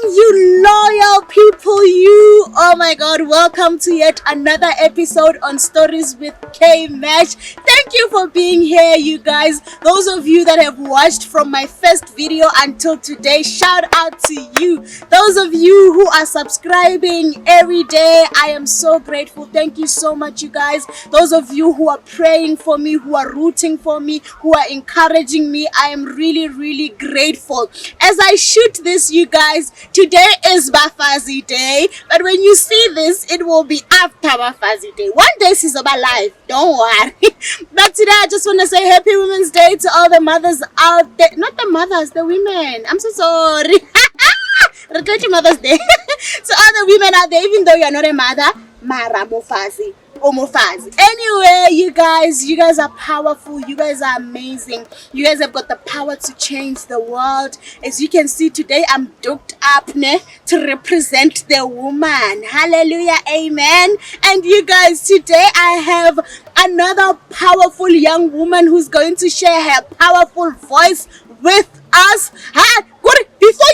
you loyal people, you. Oh my God, welcome to yet another episode on Stories with K-Match. Thank you for being here, you guys. Those of you that have watched from my first video until today, shout out to you. Those of you who are subscribing every day, I am so grateful. Thank you so much, you guys. Those of you who are praying for me, who are rooting for me, who are encouraging me, I am really grateful. As I shoot this, you guys, today is Bafazi Day, but when you see this, it will be after Bafazi Day. One day she's about life, don't worry. But today I just want to say Happy Women's Day to all the mothers out there. Not the mothers, the women. I'm so sorry. Mother's Day. To all the women out there, even though you're not a mother, Mara Mofazi. Anyway, you guys are powerful. You guys are amazing. You guys have got the power to change the world. As you can see today, I'm doped up to represent the woman. Hallelujah, amen. And you guys, today I have another powerful young woman who's going to share her powerful voice with us. Before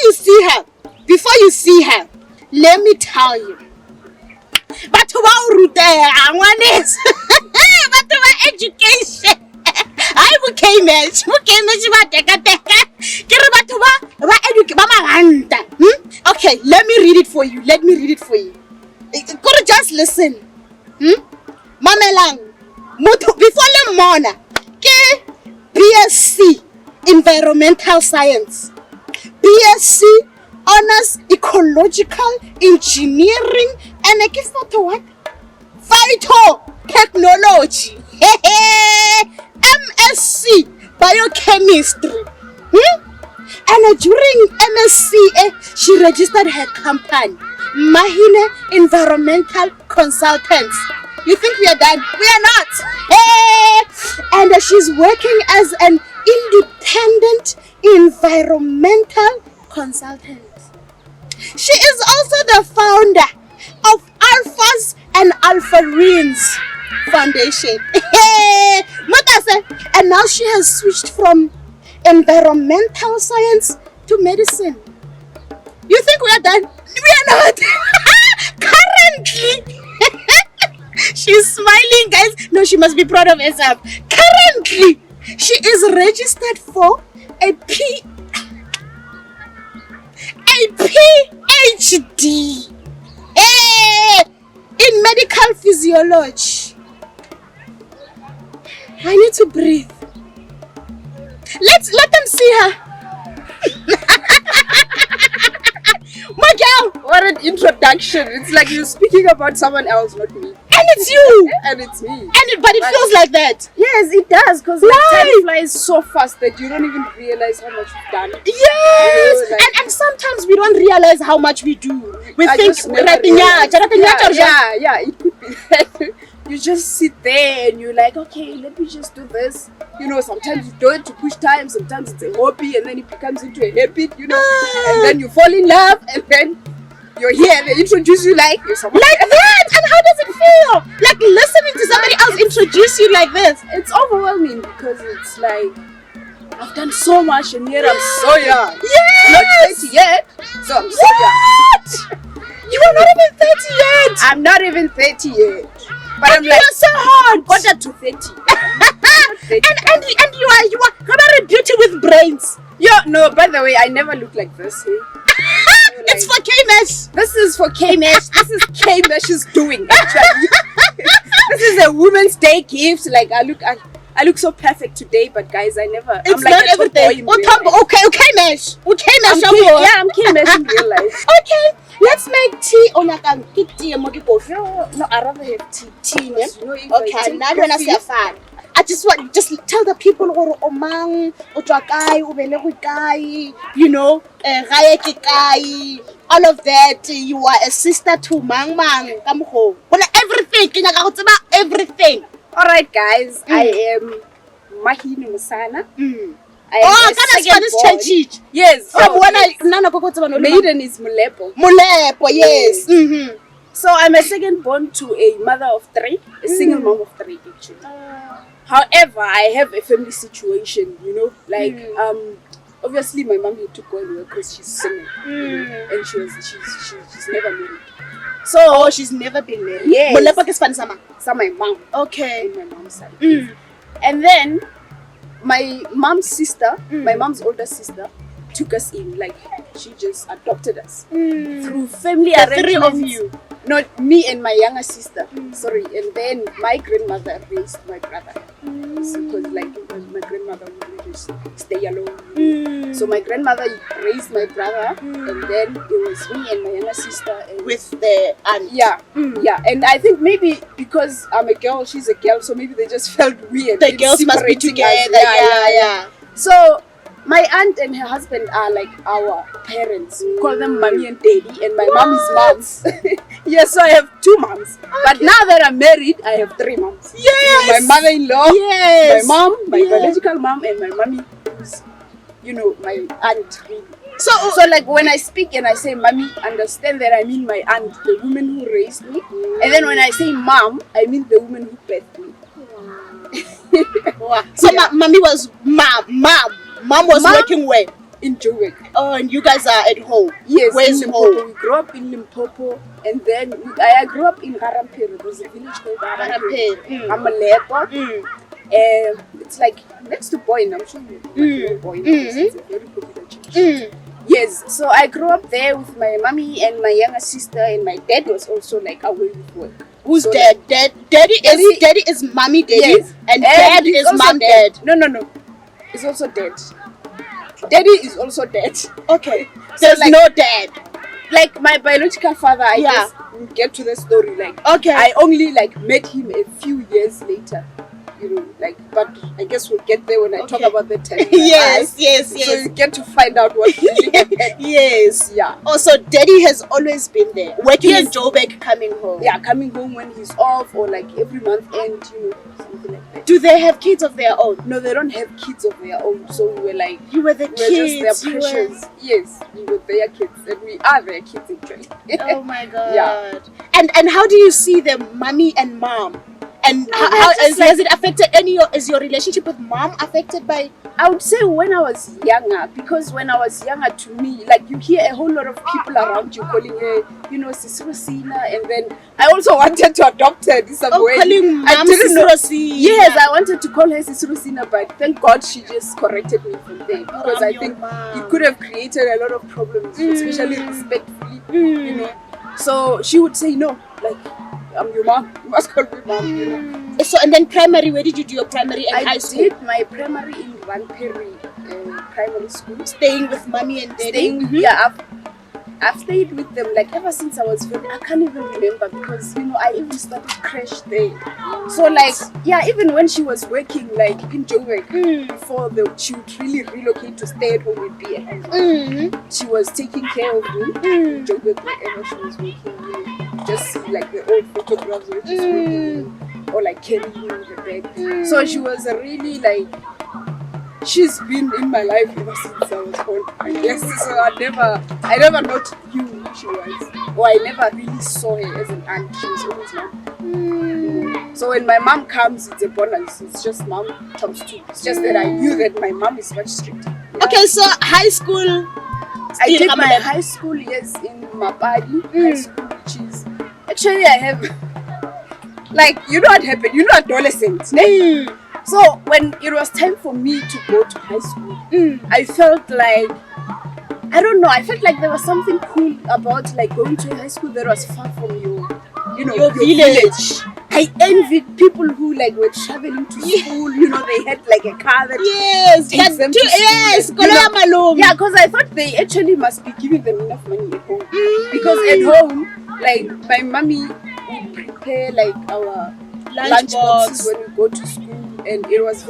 you see her, let me tell you. But education. I became Okay, let me read it for you. Just listen. Mamelang. Before le mona, ke BSc Environmental Science. BSc Honors Ecological Engineering and what? Phytotechnology. MSc Biochemistry. And during MSc, she registered her company, Mmahiine Environmental Consultants. You think we are done? We are not. And she's working as an independent environmental consultant. She is also the founder of Alphas and Alpharines Foundation. And now she has switched from environmental science to medicine. You think we are done? We are not. Currently, she's smiling, guys. No, she must be proud of herself. Currently, she is registered for a PhD in Medical Physiology. I need to breathe. Let them see her. My girl, what an introduction. It's like you're speaking about someone else, not me. And it's you. And it's me. But it feels like that. Yes, it does, because time flies so fast that you don't even realize how much you've done. Yes. And sometimes we don't realize how much we do. We think it could be that. You just sit there and you're like, okay, let me just do this. You know, sometimes you do it to push time, sometimes it's a hobby, and then it becomes into a habit, you know, and then you fall in love, and then you're here, they introduce you like you're someone like that. And how does it feel? Like listening to somebody else introduce you like this. It's overwhelming because it's like, I've done so much and yet I'm so young. Yes! I'm not 30 yet, so I'm so young. You are not even 30 yet. I'm not even 30 yet. But I'm like, so hard. Quarter to 30. And you are a beauty with brains. No, by the way, I never look like this. It's for K-Mesh. This is for K-Mesh. This is K-Mesh's doing, actually. This is a Women's Day gift. Like, I look so perfect today, but guys, it's I'm like not everything. Okay, Mesh. I'm K-Mesh in real life. Okay, let's make tea. No, I'd rather have tea. Okay, now don't say fun. I just tell the people omang otwakai ubelegukai, you know, all of that. You are a sister to mang kamho. Everything. All right, guys. I am Mmahiine Musana. Spanish church. Yes. Maiden is Mulepo. Yes. Mm-hmm. So I'm a second born to a mother of three, a single mom of three actually. However, I have a family situation, you know, like obviously my mom had to go and work because she's single. And she's never married. So she's never been married. Yes. So my mom. Okay. And my mom's side. And then my mom's sister, my mom's older sister, took us in. Like she just adopted us through family arrangements. The 3 of you. Not me and my younger sister. Sorry. And then my grandmother raised my brother. Because my grandmother would just stay alone. So my grandmother raised my brother, and then it was me and my younger sister and with the aunt. Yeah. And I think maybe because I'm a girl, she's a girl, so maybe they just felt weird. The girls must be together. Yeah. So my aunt and her husband are like our parents. We call them mommy and daddy, and my mom is moms. Yes, so I have 2 moms. Okay. But now that I'm married, I have 3 moms. Yes. My mother-in-law, my mom, my biological mom, and my mommy, who's, my aunt. Really. So like when I speak and I say mommy, understand that I mean my aunt, the woman who raised me. And then when I say mom, I mean the woman who birthed me. Wow. So mommy was Mom was working where? In Joburg. Oh, and you guys are at home? Yes. Where's home? We grew up in Limpopo, and then I grew up in Garampere. There's a village called Garampere. I'm a leper. It's like next to Boyne. I'm sure you know Boyne. It's a very popular church. Yes. So I grew up there with my mommy and my younger sister, and my dad was also like away with work. Who's so dad? Daddy is mommy daddy, yes. And dad is mom dad. No. It's also dead. Daddy is also dead. Okay. So there's no dad. Like my biological father, I guess we'll get to the story. Like I only met him a few years later. But I guess we'll get there when I talk about the time. Yes. So you get to find out what really happened. Yes. Yeah. Also, daddy has always been there, working in Joburg, coming home. Yeah, coming home when he's off, or like every month end, something like that. Do they have kids of their own? No, they don't have kids of their own. So we were like, you were the kids. Just their precious. Yes, we were their kids, and we are their kids actually. Oh my god. Yeah. And how do you see them, mommy and mom? And has it affected is your relationship with mom affected by? I would say when I was younger, because when I was younger, to me, like you hear a whole lot of people around you calling her, Sisrosina, and then I also wanted to adopt her in some way. Calling mom Sisrosina. Yes, I wanted to call her Sisrosina, but thank God she just corrected me from there, because I think it could have created a lot of problems, especially respectfully, So she would say no, like, I'm your mom. You must call me mom. So and then primary, where did you do your primary and high school? I did my primary in Ranperi primary school. Staying with mommy and daddy. Yeah, I've stayed with them like ever since I was very. I can't even remember because I even started crash there. So like even when she was working like in Joburg before she would really relocate to stay at home with me at home. She was taking care of me in Joburg wherever she was working. Just see like the old photographs where she's working or like carrying me in the bag. So she was really like, she's been in my life ever since I was born, I guess. So I never knew who she was, or I never really saw her as an aunt. She was always mom. So when my mom comes, it's a bonus. It's just mom comes too. It's just that I knew that my mom is much stricter. Okay, so high school. I did my high school years in Mapadi High School, which is actually I have like what happened? Adolescents. So when it was time for me to go to high school, I felt like I felt like there was something cool about like going to a high school that was far from your village. I envied people who like were traveling to school. They had like a car that takes them to school. Yeah, because I thought they actually must be giving them enough money at home. Because at home, like my mommy would prepare like our lunch boxes when we go to school, and it was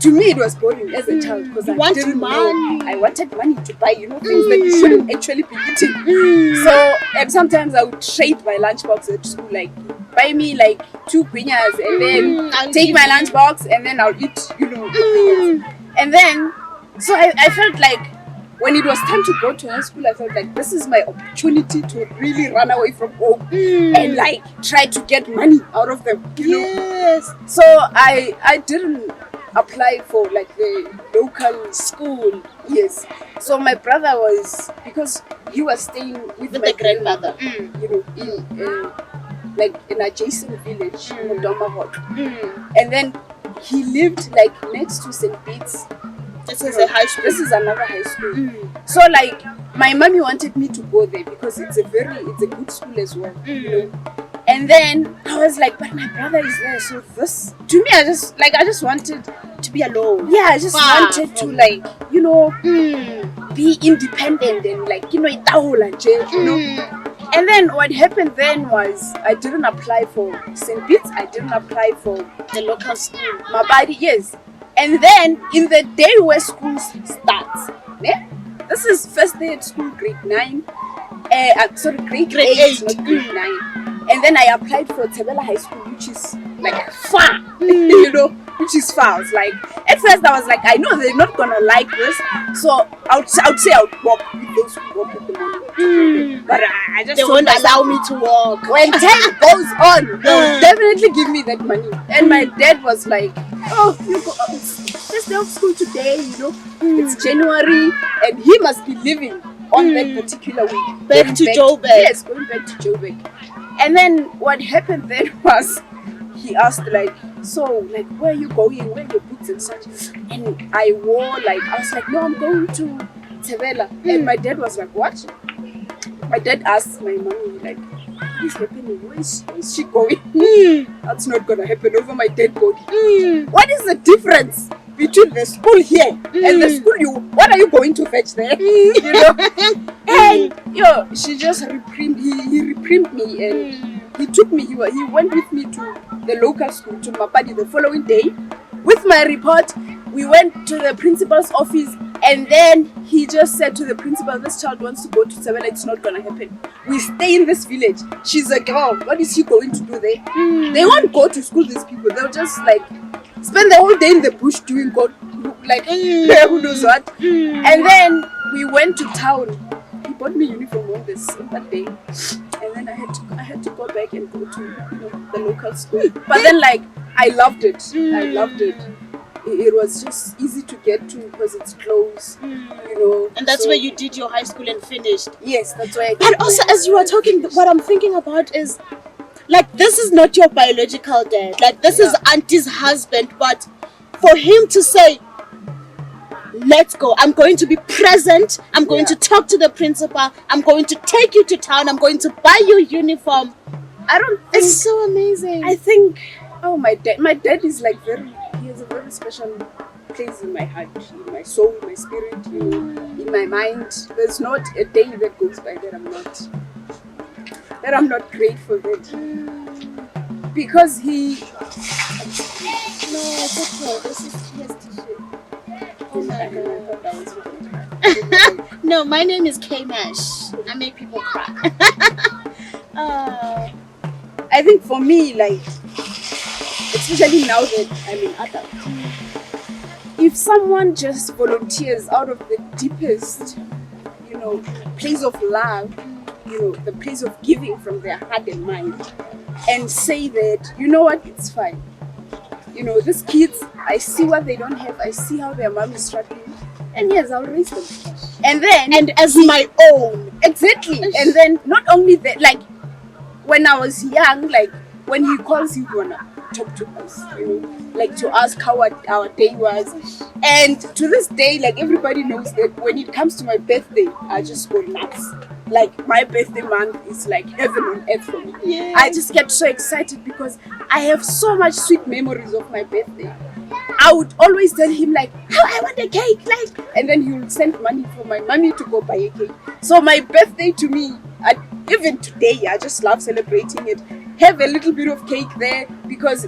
to me it was boring as a child because I didn't know. I wanted money to buy things that you shouldn't actually be eating. So and sometimes I would trade my lunch box at school, like buy me like 2 piñas and then I'll take my lunch box and then I'll eat the piñas. And then so I felt like when it was time to go to high school, I felt like this is my opportunity to really run away from home and like try to get money out of them. Yes. So I didn't apply for like the local School. Yes. So my brother was, because he was staying with my the grandmother. you know, in like an adjacent village, Mmahiine. And then he lived like next to St. Pete's. This is a high school. This is another high school. So like my mommy wanted me to go there because it's a good school as well. You know. And then I was like, but my brother is there, so this to me I just wanted To be alone. yeah, I just wanted to like, you know, be independent and like, you know, you know. And then what happened then was I didn't apply for St. Pete's, I didn't apply for The local school. Mmahiine, yes. And then in the day where school starts, yeah, this is first day at school, grade 9. Grade 8, not grade 9. And then I applied for Thebela High School, which is like far, you know, which is far. I was like, at first I was like, I know they're not gonna like this, so I would say I would walk with those who walk in the morning. But I just They won't allow me to walk. when time goes on, they'll definitely give me that money. And my dad was like, oh, you go, first day of school today, you know, it's January, and he must be living on that particular week. Back to Joburg. Yes, going back to Joburg. And then what happened then was he asked like, so like, where are you going? Where are your books and such? And I was like, no, I'm going to Thebela. And my dad was like, what? My dad asked my mommy like, what is happening? Where is she going? That's not gonna happen over my dead body. What is the difference between the school here and the school what are you going to fetch there? You know? And she just reprimed he reprimed me, and he took me, he went with me to the local school, to Mapadi, the following day. With my report, we went to the principal's office, and then he just said to the principal, this child wants to go to Thebela, it's not gonna happen. We stay in this village. She's a girl. What is she going to do there? They won't go to school, these people. They'll just like spend the whole day in the bush doing God, like who knows what. And then we went to town. He bought me uniform on that day, and then I had to go back and go to the local school. But then like I loved it. I loved it. It was just easy to get to because it's close, you know. And that's where you did your high school and finished. Yes, that's where I did. But also, as you were talking, what I'm thinking about is, like, this is not your biological dad. Like, this is auntie's husband. But for him to say, let's go, I'm going to be present, I'm going to talk to the principal, I'm going to take you to town, I'm going to buy you uniform. It's so amazing. I think, my dad is like he has a very special place in my heart, in my soul, my spirit, in my mind. There's not a day that goes by that I'm not grateful that because he. No, it's okay. This is his t-shirt. Oh my God. No, my name is K-Mash. I make people cry. I think for me, like, especially now that I'm an adult, if someone just volunteers out of the deepest, place of love, the place of giving from their heart and mind, and say that, you know what, it's fine. These kids, I see what they don't have, I see how their mom is struggling, and yes, I'll raise them. And as my own. Exactly. And then not only that, like, when I was young, like, when he calls, he wanna talk to us, like to ask how our day was. And to this day, like, everybody knows that when it comes to my birthday, I just go nuts. Like, my birthday month is like heaven on earth for me. Yes. I just get so excited because I have so much sweet memories of my birthday. I would always tell him like, oh, I want a cake, like, and then he would send money for my mommy to go buy a cake. So my birthday to me, even today, I just love celebrating it. Have a little bit of cake there because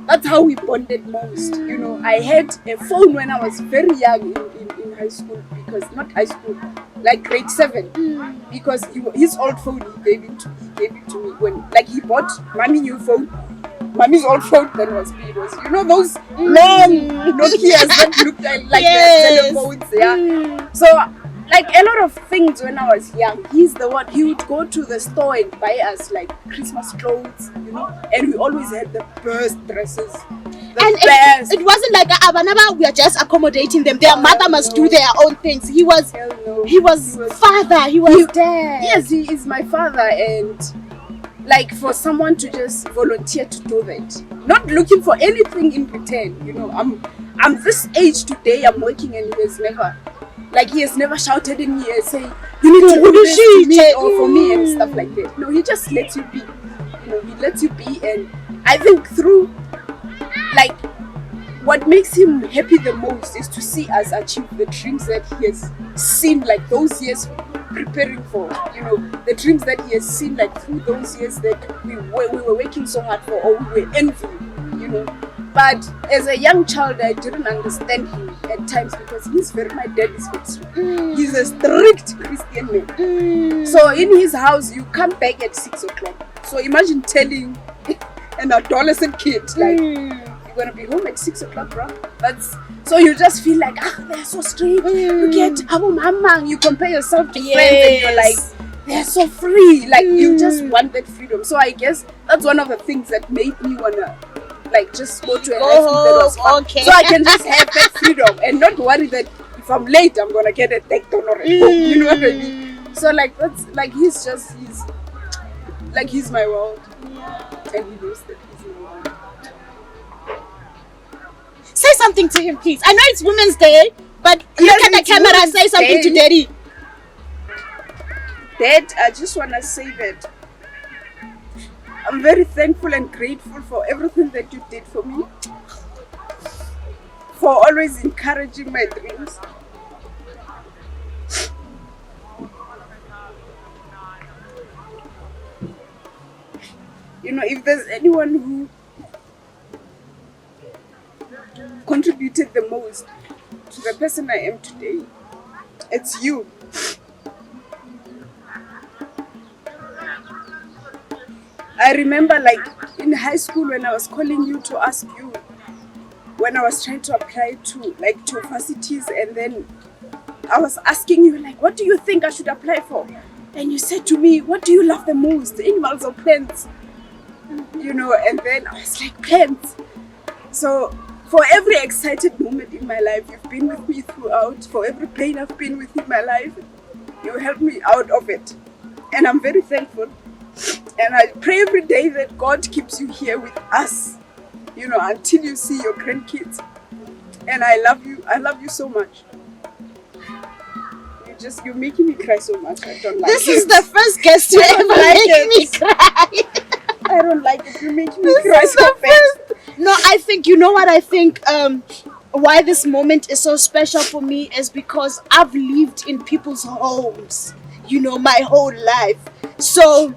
that's how we bonded most. I had a phone when I was very young in high school, because not high school, like grade 7, because his old phone he gave it to me when, like, he bought mommy new phone. Mommy's old phone then was those long Nokias that looked like the telephones, So, like, a lot of things when I was young, he's the one. He would go to the store and buy us like Christmas clothes, and we always had the best dresses. And it wasn't like Abanaba, we are just accommodating them. Their mother must do their own things. He was father, he was dad. Yes, he is my father, and like for someone to just volunteer to do that, not looking for anything in return. I'm this age today, I'm working, and he has never shouted at me and say, you need to do this to me or for me and stuff like that. No, he just lets you be. He lets you be, and I think through, like, what makes him happy the most is to see us achieve the dreams that he has seen, like those years preparing for, the dreams that he has seen, like through those years that we were working so hard for, or we were envying, But as a young child, I didn't understand him at times because my dad is very strict. He's a strict Christian man. So in his house, you come back at 6 o'clock. So imagine telling an adolescent kid, like, you're going to be home at 6 o'clock, bro. So you just feel like, they're so strict. You get, mama, you compare yourself to friends and you're like, they're so free. Like, you just want that freedom. So I guess that's one of the things that made me want to, like, just go to a life that was fun. Okay. So I can just have that freedom and not worry that if I'm late, I'm going to get a takedown or a home. You know what I mean? So, like, that's, like, he's my world. Yeah. And he knows that he's my world. Say something to him, please. I know it's Women's Day, but look at the camera and say something to Daddy. Dad, I just want to say that I'm very thankful and grateful for everything that you did for me, for always encouraging my dreams. If there's anyone who contributed the most to the person I am today, it's you. I remember, like, in high school when I was calling you to ask you, when I was trying to apply to universities, and then I was asking you, like, what do you think I should apply for? And you said to me, what do you love the most, animals or plants? And then I was like, plants. So for every excited moment in my life, you've been with me throughout. For every pain I've been with in my life, you helped me out of it. And I'm very thankful. And I pray every day that God keeps you here with us, until you see your grandkids. And I love you. I love you so much. You're making me cry so much. I don't like it. This is the first guest to ever make me cry. I don't like it. You're making me cry so fast. No, I think, I think why this moment is so special for me is because I've lived in people's homes, my whole life. So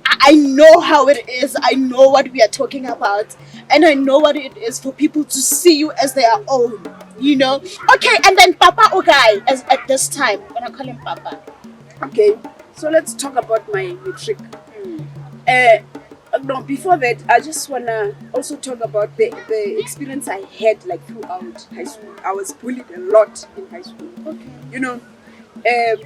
I know how it is. I know what we are talking about. And I know what it is for people to see you as their own, Okay, and then Papa Ogai, at this time, when I call him Papa. Okay, so let's talk about my matric. No, before that, I just want to also talk about the experience I had, like, throughout high school. I was bullied a lot in high school. Okay.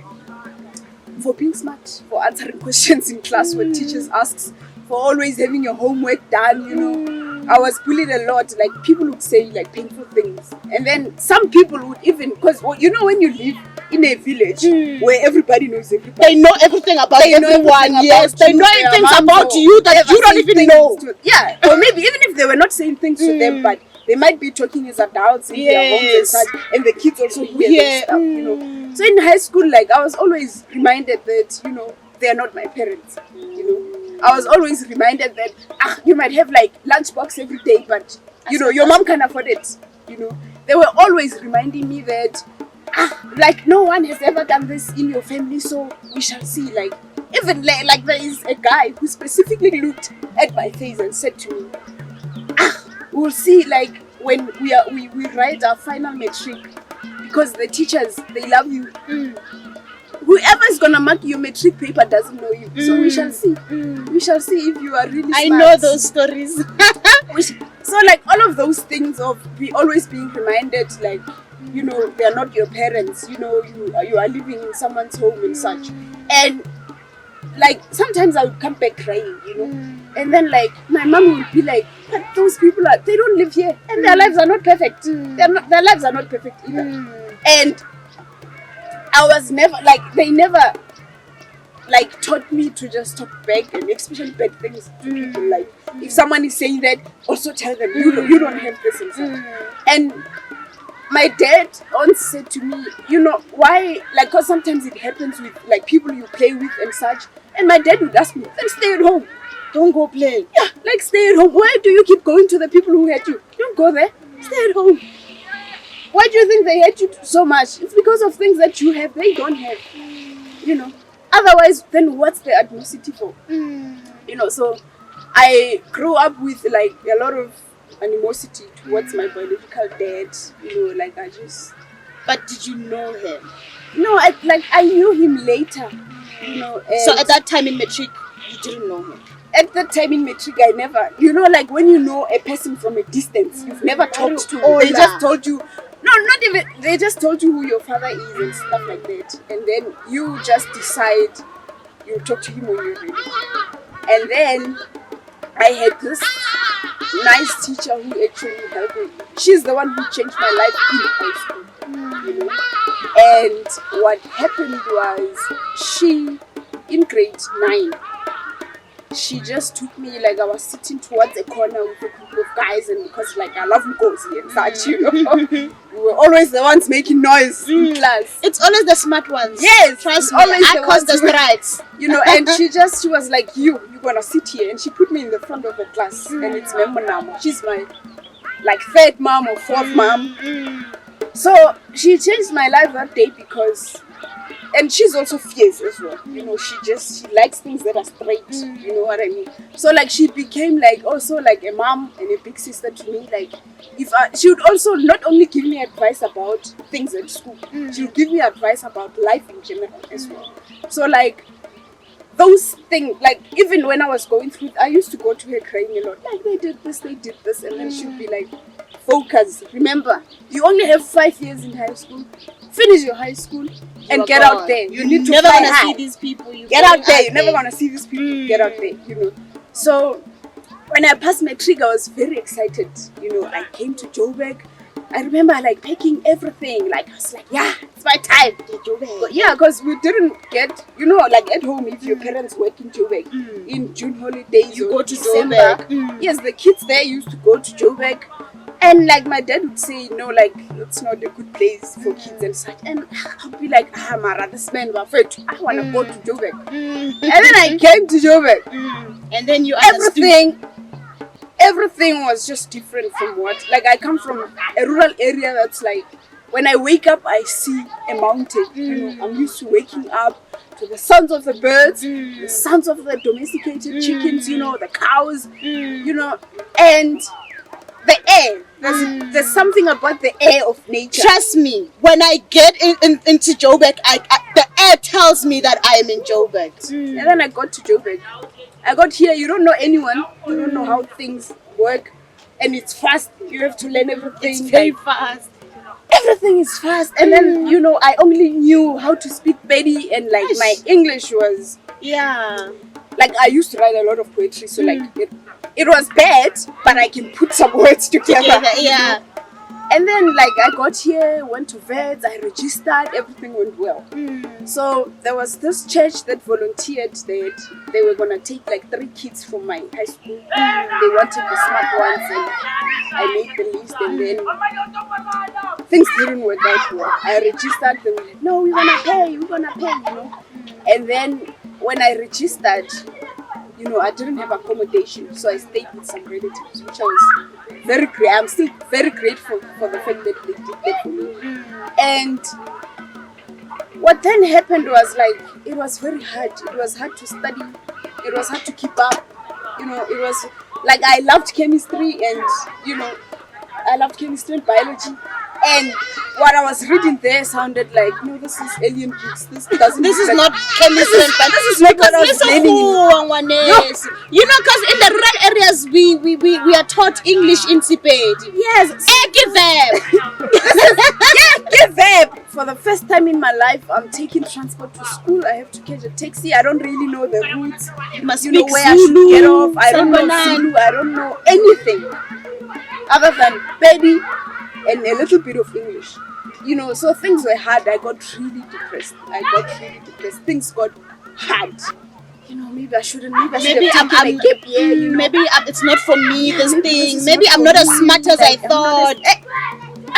For being smart, for answering questions in class when teachers asks, for always having your homework done, I was bullied a lot. Like, people would say, like, painful things. And then some people would even, because, when you live in a village where everybody knows everybody. They know everything about everyone. Yes, they know things about you that you don't even know. Or maybe even if they were not saying things to them, but they might be talking as adults in their homes and such, and the kids also hear stuff, So in high school, like, I was always reminded that, they are not my parents, I was always reminded that, you might have, like, lunchbox every day, but, your mom can afford it, They were always reminding me that, like, no one has ever done this in your family, so we shall see. Like, even, like, there is a guy who specifically looked at my face and said to me, we'll see, like, when we write our final matric, because the teachers, they love you. Whoever is gonna mark your matric paper doesn't know you. So we shall see. We shall see if you are really smart. I know those stories. So, like, all of those things of always being reminded, like, they are not your parents, you are living in someone's home and such. And, like, sometimes I would come back crying, And then like my mom would be like, but those people they don't live here and their lives are not perfect. Their lives are not perfect either. And I was never like, they never like taught me to just talk back, and especially bad things to people. Like if someone is saying that, also tell them you don't have this and such. And my dad once said to me, you know, why, like, because sometimes it happens with like people you play with and such. And my dad would ask me, then stay at home. Don't go play. Yeah, like stay at home. Why do you keep going to the people who hate you? Don't go there. Stay at home. Why do you think they hate you so much? It's because of things that you have, they don't have. You know. Otherwise, then what's the adversity for? You know, so I grew up with like a lot of animosity towards my biological dad. You know, like I just. But did you know him? No, I knew him later. You know. So at that time in matric, you didn't know him. At that time in matric, I never. You know, like when you know a person from a distance, you've never talked to. They just told you. No, not even. They just told you who your father is and stuff like that, and then you just decide you talk to him when you're ready. And then I had this nice teacher who actually helped me. She's the one who changed my life in high school, you know. And what happened was, she, in grade 9, she just took me, like I was sitting towards a corner with a group of guys, and because like I love Ngozi and such, you know, we were always the ones making noise in class. It's always the smart ones. Yes, trust me. always I caused the strikes. You know, and she was like, you're gonna sit here, and she put me in the front of the class, and it's Mmahiine. She's my like third mom or fourth mom. So she changed my life that day because. And she's also fierce as well. You know, she likes things that are straight. You know what I mean? So like she became like also like a mom and a big sister to me. Like she would also not only give me advice about things at school, she would give me advice about life in general as well. So like those things, like even when I was going through, I used to go to her crying a lot. Like they did this, and then she'd be like, focus. Remember, you only have 5 years in high school. Finish your high school and get out there. You need to never fly gonna high. see these people. Get out there. You're never gonna see these people. Get out there. You know. So when I passed matric, I was very excited. You know, I came to Joburg. I remember like packing everything. Like I was like, yeah, it's my time. Yeah, because we didn't get, you know, like at home if your parents work in Joburg in June holidays, you or go to December. Joburg. Yes, the kids there used to go to Joburg. And like my dad would say, no, like it's not a good place for kids and such. And I'd be like, Mara, this man was afraid. I want to go to Joburg. And then I came to Joburg. And then you understood. Everything was just different from what, like I come from a rural area that's like, when I wake up, I see a mountain. You know, I'm used to waking up to the sounds of the birds, the sounds of the domesticated chickens, you know, the cows, you know, and the air. There's something about the air of nature. Trust me, when I get into Joburg, the air tells me that I am in Joburg. And then I got to Joburg. I got here, you don't know anyone, you don't know how things work, and it's fast. You have to learn everything. It's very fast. Everything is fast. And then, you know, I only knew how to speak Pedi, and like my English was, like I used to write a lot of poetry, so like it was bad, but I can put some words together. Yeah. And then like I got here, went to vets, I registered, everything went well. So there was this church that volunteered that they were gonna take like 3 kids from my high school. They wanted the smart ones, and I made the list, and then things didn't work out well. I registered, they were like, no, we're gonna pay, you know. And then when I registered, you know, I didn't have accommodation, so I stayed with some relatives, which I was I'm still very grateful for the fact that they did that for me. And what then happened was like, it was very hard. It was hard to study. It was hard to keep up. You know, it was like I loved chemistry, and you know, I loved chemistry and biology. And what I was reading there sounded like, no, this is alien books. This is not chemistry and biology. This is not what I was learning. You know, because in the rural areas we are taught English in Sipedi. Yes. Give them. Give them. for the first time in my life, I'm taking transport to school. I have to catch a taxi. I don't really know the routes. You must You know speak where Zulu, I should get off. I don't know Sangolan. Zulu. I don't know anything other than Pedi and a little bit of English. You know, so things were hard. I got really depressed. Things got hard. You know, maybe I should have taken a gap year. You know? Maybe it's not for me, this Maybe thing. this is Maybe not I'm for not as me. smart as I Like, I'm not thought.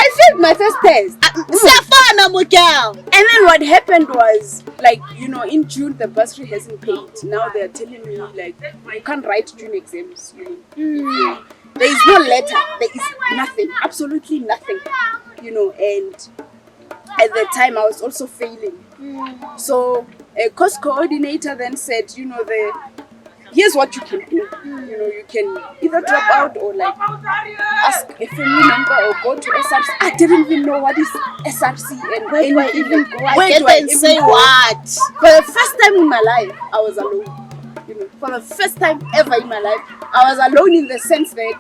I failed my first test. Safana Mugel. And then what happened was, like, you know, in June the bursary hasn't paid. Now they're telling me, like, you can't write June exams. You know. There is no letter. There is nothing. Absolutely nothing. You know, and at the time I was also failing. So a course coordinator then said, you know, here's what you can do. You know, you can either drop out or like ask a family member or go to SRC. I didn't even know what is SRC and Where do I even go? I get do there and say go? what? For the first time in my life, I was alone. You know, for the first time ever in my life, I was alone in the sense that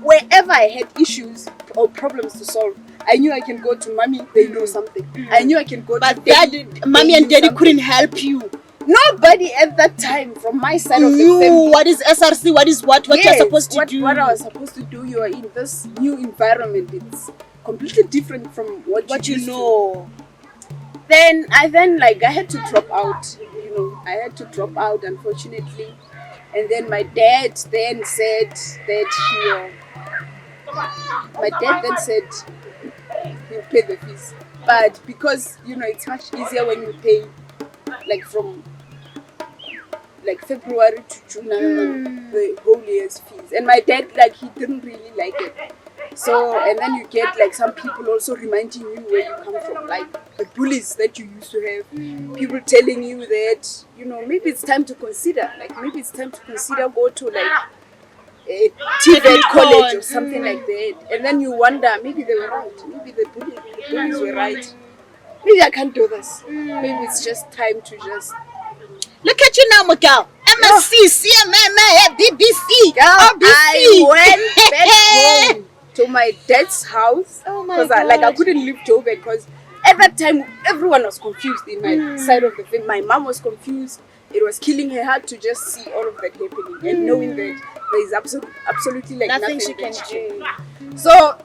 wherever I had issues or problems to solve, I knew I can go to mommy, they know something. I knew I can go to daddy. Mommy and daddy couldn't help you. Nobody at that time from my side of the You, family. what is SRC? What is what Yes, you're supposed to do? What I was supposed to do, you are in this new environment. It's completely different from what you know. Then I had to drop out. You know, I had to drop out, unfortunately. And then my dad then said that he'll pay the fees. But because, you know, it's much easier when you pay like from like February to June, the whole year's fees. And my dad, like, he didn't really like it. So, and then you get like some people also reminding you where you come from, like the bullies that you used to have, people telling you that, you know, maybe it's time to consider, go to like a TVET college or something like that. And then you wonder, maybe they were right, maybe the bullies were right. Maybe I can't do this. Maybe it's just time to just... Look at you now, Miguel. MSc, CMMA, BBC, I RBC. went back home to my dad's house. Oh my Because God. I couldn't leave Joburg because at that time everyone was confused in my side of the family. My mom was confused. It was killing her heart to just see all of that happening and knowing that there is absolutely like nothing she can that do. So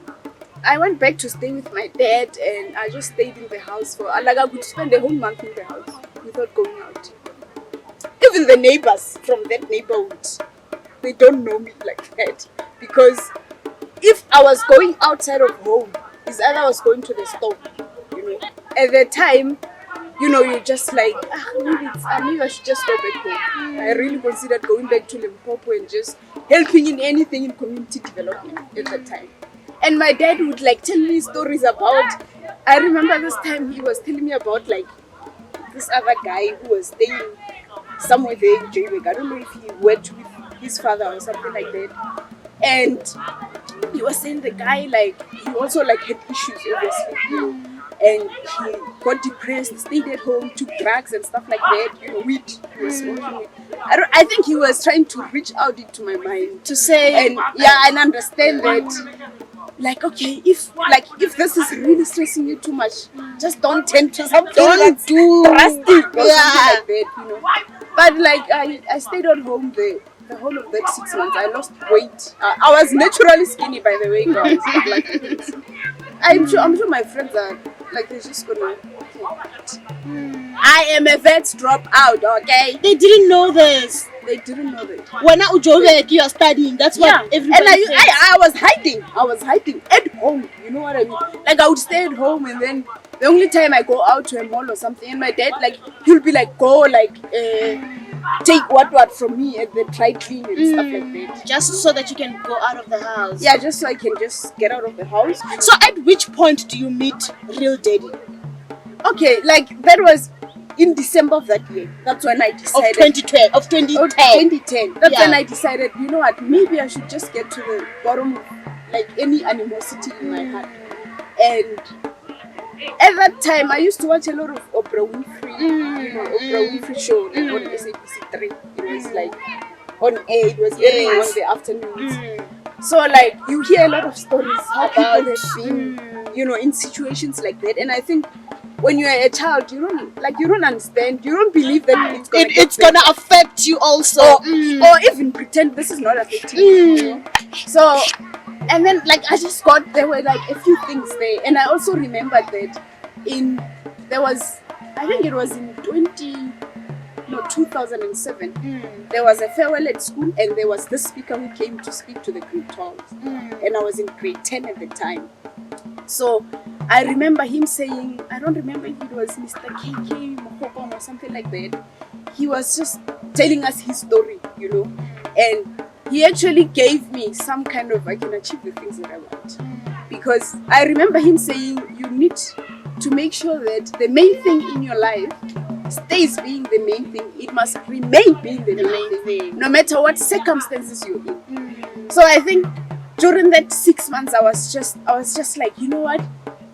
I went back to stay with my dad, and I just stayed in the house for like I could spend a whole month in the house without going out. Even the neighbors from that neighborhood, they don't know me like that, because if I was going outside of home, it's either I was going to the store, you know. At the time, you know, you're just like, maybe I should just go back home. I really considered going back to Limpopo and just helping in anything in community development at that time. And my dad would like tell me stories about, I remember this time he was telling me about like this other guy who was staying somewhere there in Joburg. I don't know if he worked with his father or something like that. And he was saying the guy, like, he also like had issues, obviously, you know. And he got depressed, stayed at home, took drugs and stuff like that, you know, weed. He was smoking weed. I think he was trying to reach out into my mind To say, and understand that, like, okay, if this is really stressing you too much, just don't tend to something that's drastic or something like that, you know. But like I stayed at home the whole of that 6 months. I lost weight. I was naturally skinny, by the way, guys. Like, I'm sure my friends are like, they're just gonna. I am a vet dropout, okay? They didn't know this. They didn't know that. When you are studying, that's what everybody and says. I was hiding at home. You know what I mean? Like, I would stay at home, and then the only time I go out to a mall or something, and my dad, like, he'll be like, go, like, take what from me at the dry clean and stuff like that. Just so that you can go out of the house. Yeah, just so I can just get out of the house. So at which point do you meet real daddy? Okay, like, that was in December of that year. That's when I decided. Of 2010. That's when I decided, you know what, maybe I should just get to the bottom of, like, any animosity in my heart. And at that time, I used to watch a lot of Oprah Winfrey, you know, Oprah Winfrey show, like, on SABC 3. It was like on air, it was airing on the afternoons. So, like, you hear a lot of stories how people have been you know, in situations like that. And I think when you're a child, you don't understand, you don't believe that it's gonna affect you also, or even pretend this is not affecting you, you know? So, and then like there were like a few things there, and I also remembered that I think it was in 2007, there was a farewell at school, and there was this speaker who came to speak to the grade 12s, and I was in grade 10 at the time. So I remember him saying, I don't remember if it was Mr. KK Mohopong or something like that. He was just telling us his story, you know, and he actually gave me some kind of, I can achieve the things that I want. Because I remember him saying, you need to make sure that the main thing in your life stays being the main thing. It must remain being the main thing, no matter what circumstances you're in. So I think during that 6 months, I was just like, you know what?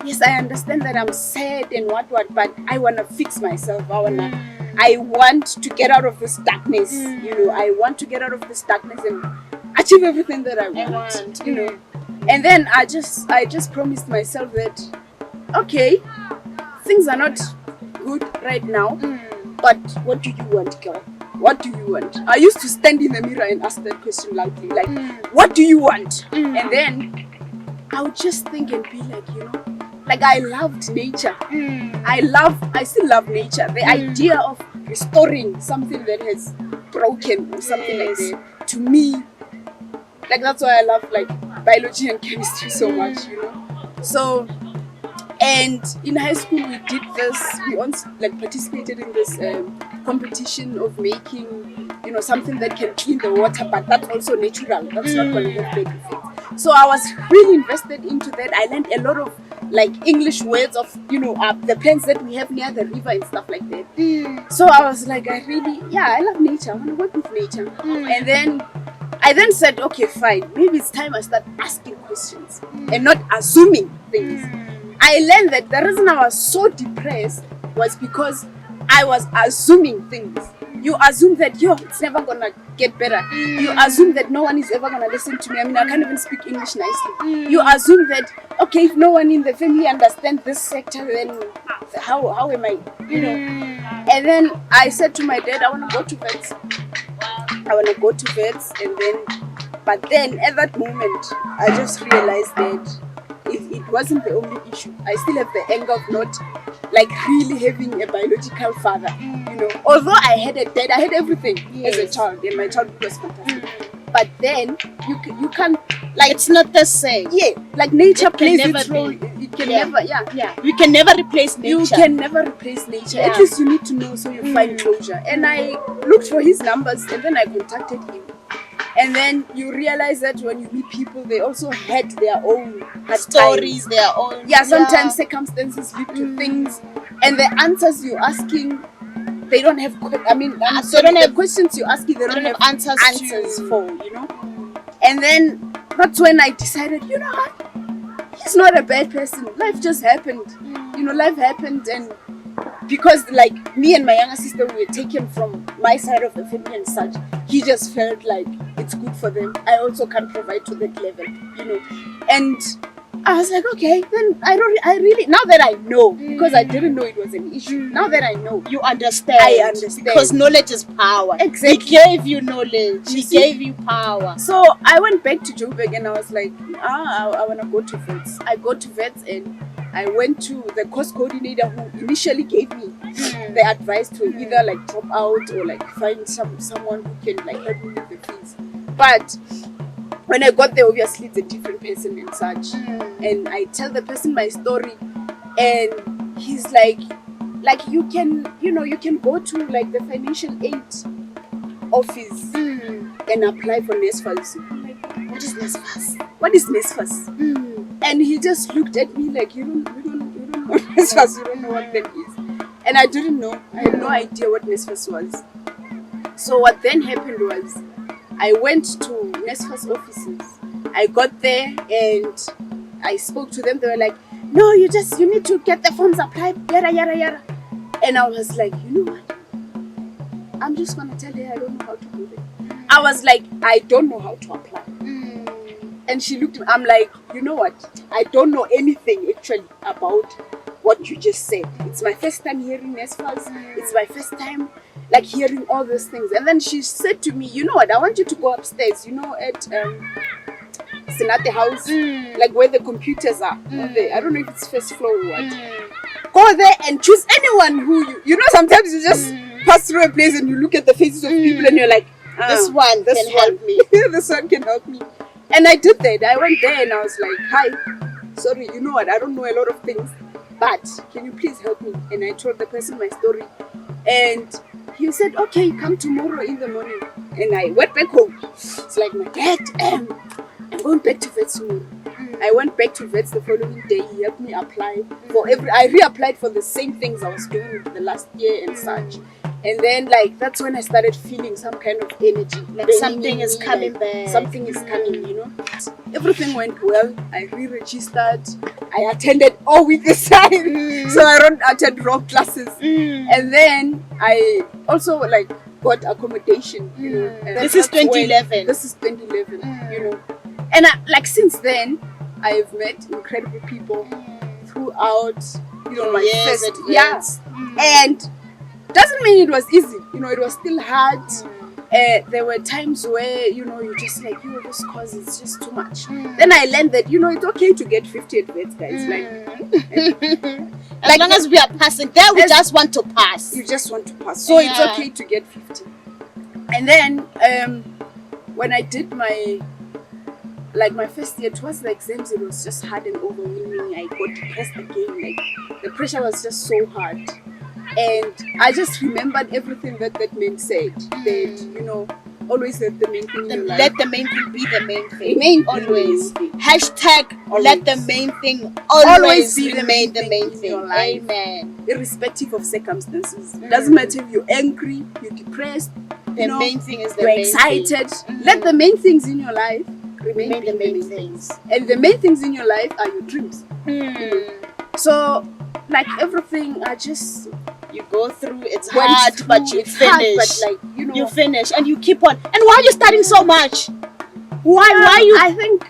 Yes, I understand that I'm sad and what, but I want to fix myself. I want to get out of this darkness. You know, I want to get out of this darkness and achieve everything that I want. You know, and then I just promised myself that, okay, things are not good right now, but what do you want, girl? What do you want? I used to stand in the mirror and ask that question loudly, like, what do you want? And then I would just think and be like, you know, like I loved nature. I still love nature. The idea of restoring something that has broken or something like that, to me, like that's why I love like biology and chemistry so much, you know. So, and in high school we once like participated in this competition of making, you know, something that can clean the water, but that's also natural. That's not going to have bad effects. So I was really invested into that. I learned a lot of like English words of, you know, the plants that we have near the river and stuff like that. So I was like, I love nature. I want to work with nature. And then I then said, okay, fine. Maybe it's time I start asking questions and not assuming things. I learned that the reason I was so depressed was because I was assuming things. You assume that, it's never gonna get better. You assume that no one is ever gonna listen to me. I mean, I can't even speak English nicely. You assume that, okay, if no one in the family understands this sector, then how am I, you know? And then I said to my dad, I want to go to vets. But then at that moment, I just realized that it wasn't the only issue. I still have the anger of not like really having a biological father, you know. Although I had a dad, I had everything as a child, and my childhood was fantastic. But then you can't, like, it's not the same. Yeah, like nature plays never its role. It can never, you can never replace nature. You can never replace nature. At least you need to know so you find closure. And I looked for his numbers, and then I contacted him. And then you realize that when you meet people, they also had their own stories, their own. Sometimes circumstances lead to things, and the answers you're asking, they don't have. The questions you're asking, they don't have answers for, you know. And then that's when I decided, you know what? He's not a bad person. Life just happened. You know, life happened, and because like me and my younger sister, we were taken from my side of the family and such, he just felt like it's good for them. I also can't provide to that level, you know. And I was like, okay, then I really, now that I know, because I didn't know it was an issue, now that I know. You understand. I understand. Because knowledge is power. Exactly. He gave you knowledge. He gave you power. So I went back to Joburg and I was like, I want to go to vets. I go to vets and I went to the course coordinator who initially gave me the advice to either like drop out or like find someone who can like help me with the fees. But when I got there, obviously it's a different person and such. And I tell the person my story, and he's like you can go to like the financial aid office and apply for NSFAS. I'm like, what is NSFAS? What is NSFAS? And he just looked at me like, you don't know NSFAS, you don't know what that is. And I didn't know. I had no idea what NSFAS was. So what then happened was, I went to NSFAS offices. I got there and I spoke to them. They were like, no, you need to get the forms applied, yada, yada, yada. And I was like, you know what? I'm just going to tell her I don't know how to do it. I was like, I don't know how to apply. And she looked at me. I'm like, you know what? I don't know anything actually about what you just said. It's my first time hearing NSFAS. It's my first time like hearing all those things. And then she said to me, you know what? I want you to go upstairs, you know, at Senate House, like where the computers are. I don't know if it's first floor or what. Go there and choose anyone who you know, sometimes you just pass through a place and you look at the faces of people and you're like, this one can help me. This one can help me. And I did that. I went there and I was like, hi, sorry, you know what? I don't know a lot of things, but can you please help me? And I told the person my story. And he said, okay, come tomorrow in the morning. And I went back home. It's like, my dad, I'm going back to vets tomorrow. I went back to vets the following day. He helped me apply for I reapplied for the same things I was doing the last year and such. And then like that's when I started feeling some kind of energy. Like something is coming back. Something is coming, you know. Everything went well. I re-registered. I attended all week this time. So I don't attend rock classes. And then I also like got accommodation, you know. This is 2011. This is 2011, you know. And like since then, I've met incredible people throughout, you know, my first years. And doesn't mean it was easy, you know, it was still hard. There were times where, you know, you just like, this course is just too much. Then I learned that, you know, it's okay to get 50 at vets, guys. As long as we are passing, then we just want to pass. You just want to pass. So it's okay to get 50. And then when I did my first year, towards the exams, it was just hard and overwhelming. I got depressed again. Like the pressure was just so hard. And I just remembered everything that man said. That, you know, always let the main thing in your life. Let the main thing be the main thing. Always. Hashtag always. Let the main thing always be the main thing in your life. Amen. Irrespective of circumstances. Doesn't matter if you're angry, you're depressed. The main thing is the you're main excited. Thing. Let the main things in your life remain the main things. And the main things in your life are your dreams. You know? So, like everything, you go through, it's hard, but you finish. But like, you know, you finish and you keep on. And why are you studying so much? Why you? I think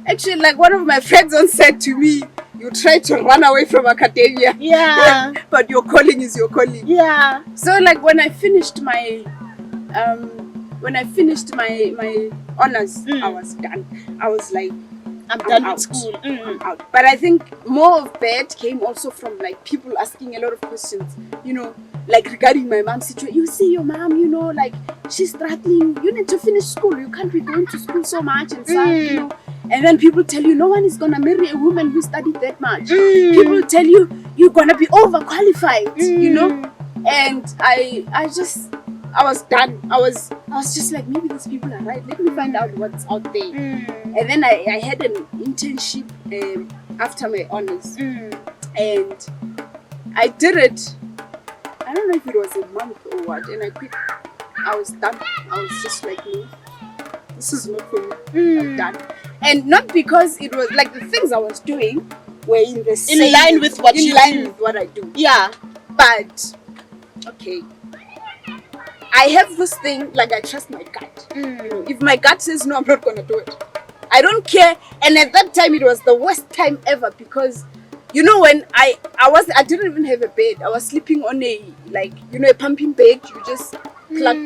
actually, like one of my friends once said to me, you try to run away from academia. Yeah. But your calling is your calling. Yeah. So like when I finished my my honors, I was done. I was like, I'm done with school. I'm out. But I think more of that came also from like people asking a lot of questions, you know, like regarding my mom's situation. You see your mom, you know, like she's struggling. You need to finish school. You can't be going to school so much and stuff, you know. And then people tell you no one is gonna marry a woman who studied that much. People tell you you're gonna be overqualified, you know. And I was done. I was just like, maybe these people are right. Let me find out what's out there. And then I had an internship after my honors. And I did it. I don't know if it was a month or what. And I quit. I was done. I was just like, no, this is not for me. I'm done. And not because it was like the things I was doing were in line with what you do. With what I do. Yeah. But okay. I have this thing, like I trust my gut. You know, if my gut says no, I'm not gonna do it. I don't care. And at that time, it was the worst time ever because, you know, when I didn't even have a bed. I was sleeping on a a pumping bed. You just plug.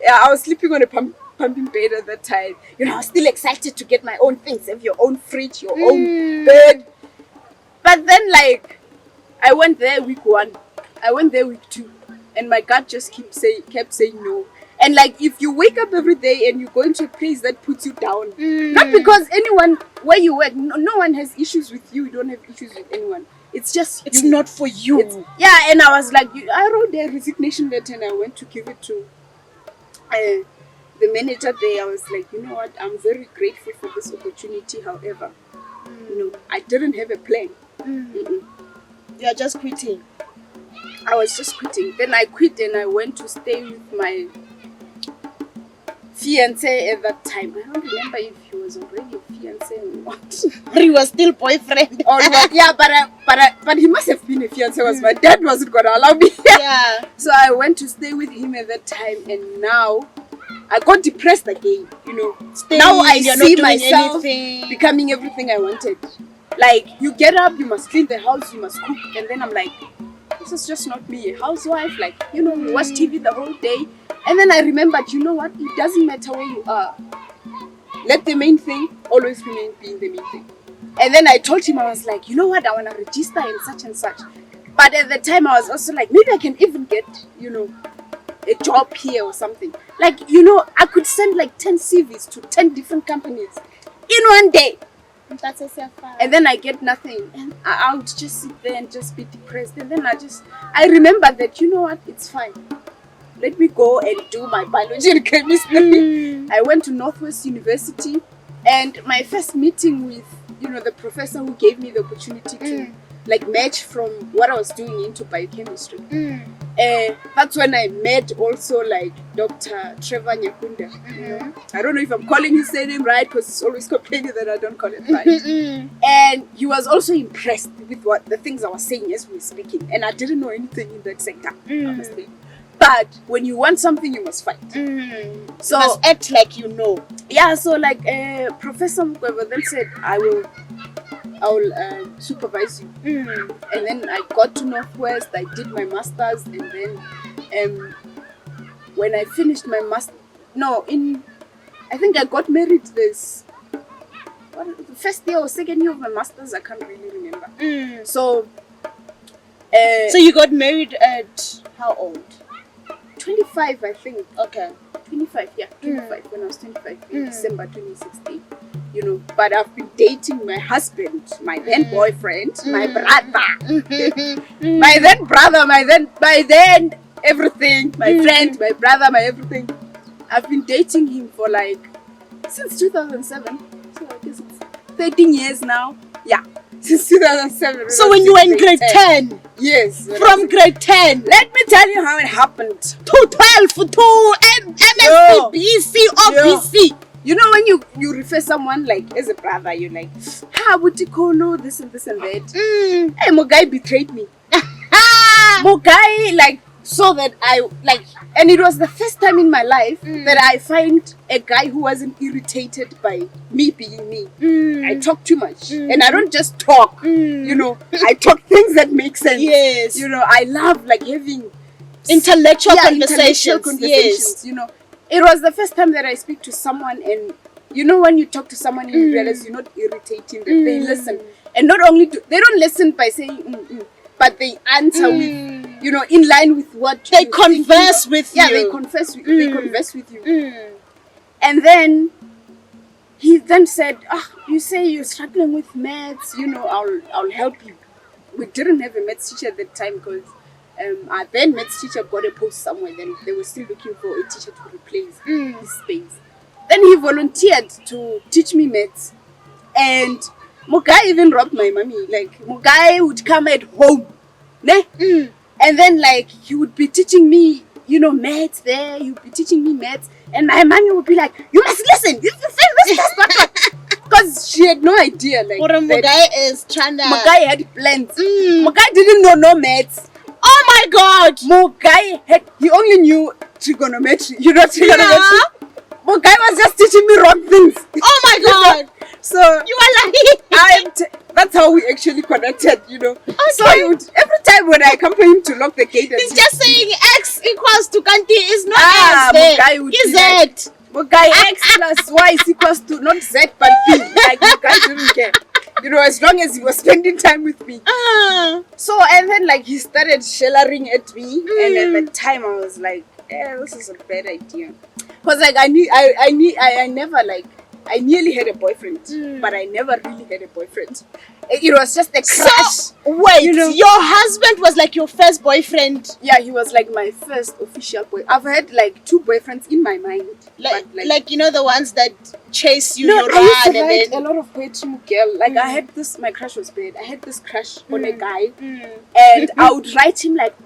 Yeah, I was sleeping on a pumping bed at that time. You know, I was still excited to get my own things, have your own fridge, your own bed. But then, like, I went there week 1. I went there week 2. And my gut just kept saying no. And like if you wake up every day and you go into a place that puts you down, not because anyone where you work, no one has issues with you. You don't have issues with anyone. It's just it's not for you. And I was like, I wrote a resignation letter and I went to give it to the manager there. I was like, you know what? I'm very grateful for this opportunity. However, you know, I didn't have a plan. You're just quitting. I was just quitting. Then I quit and I went to stay with my fiancé at that time. I don't remember if he was already a fiancé or what. He was still boyfriend. Or what? Yeah, but he must have been a fiancé. Was my dad wasn't gonna allow me. Yeah. So I went to stay with him at that time, and now I got depressed again, you know. Staying, now I you're see not doing myself anything. becoming everything I wanted. Like, you get up, you must clean the house, you must cook, and then I'm like, this is just not me, a housewife. Like, you know, you watch TV the whole day. And then I remembered, you know what, it doesn't matter where you are. Let the main thing always remain being the main thing. And then I told him, I was like, you know what, I want to register in such and such. But at the time I was also like, maybe I can even get, you know, a job here or something. Like, you know, I could send like 10 CVs to 10 different companies in one day. That's a self. And then I get nothing. And I would just sit there and just be depressed. And then I remember that, you know what, it's fine. Let me go and do my biology and chemistry. I went to Northwest University, and my first meeting with, you know, the professor who gave me the opportunity to like match from what I was doing into biochemistry. That's when I met also like Dr. Trevor Nyakunda. You know? I don't know if I'm calling his name right, because he's always complaining that I don't call it right. And he was also impressed with what the things I was saying as we were speaking. And I didn't know anything in that sector, honestly. But when you want something, you must fight. So you must act like you know. Yeah, so like Professor Mkwebo then said, I will supervise you. And then I got to Northwest, I did my masters, and then when I finished my I think I got married the first year or second year of my masters, I can't really remember. So you got married at how old? 25, I think. Okay. 25, yeah, 25, when I was 25 in December 2016, you know. But I've been dating my husband, my then boyfriend, my brother, my then brother, my then everything, my friend, my brother, my everything. I've been dating him for like since 2007, so I guess it's 13 years now. Yeah, since 2007. So when you were in grade 10? Yes. From grade 10? Let me tell you how it happened. 212 to MSc, BC or BC. You know, when you refer someone like as a brother, you're like, Butikolo, this and this and that. Hey, Mogai betrayed me. Mogai, like, so that I, like, and it was the first time in my life that I find a guy who wasn't irritated by me being me. I talk too much. And I don't just talk, you know, I talk things that make sense. Yes. You know, I love, like, having intellectual conversations. Yes. You know, it was the first time that I speak to someone, and you know, when you talk to someone, you realize you're not irritating them. They listen, and not only they don't listen by saying but they answer with, you know, in line with what they converse with you. Yeah, they converse with you. And then he then said, you say you're struggling with maths, you know, I'll help you. We didn't have a maths teacher at that time, because our then maths teacher got a post somewhere. Then they were still looking for a teacher to replace his space. Then he volunteered to teach me maths, and Mugai even robbed my mommy. Like, Mugai would come at home, ne? And then like he would be teaching me, you know, maths there. He would be teaching me maths, and my mommy would be like, "You must listen. You fail this test, because she had no idea. Like, Mugai is trying to. Mugai had plans. Mugai didn't know no maths. Oh my God! Mugai he only knew trigonometry. You know trigonometry. Yeah. Mugai was just teaching me wrong things. Oh my God! So you are like that's how we actually connected, you know. Okay. So every time when I come for him to lock the gate, he's just saying X equals to Kanti is not X there. Is Z. Mugai X plus Y is equals to not Z but P. Like, Mugai didn't care. You know, as long as he was spending time with me. So, and then like he started shellering at me, and at the time I was like, this is a bad idea. Because like I nearly had a boyfriend, but I never really had a boyfriend. It was just a crush. So, wait, you know? Your husband was like your first boyfriend? Yeah, he was like my first official boy. I've had like 2 boyfriends in my mind. Like you know, the ones that chase you, no, you I used to run, write a lot of poetry, girl. Like I had this, my crush was bad. I had this crush on a guy, and I would write him like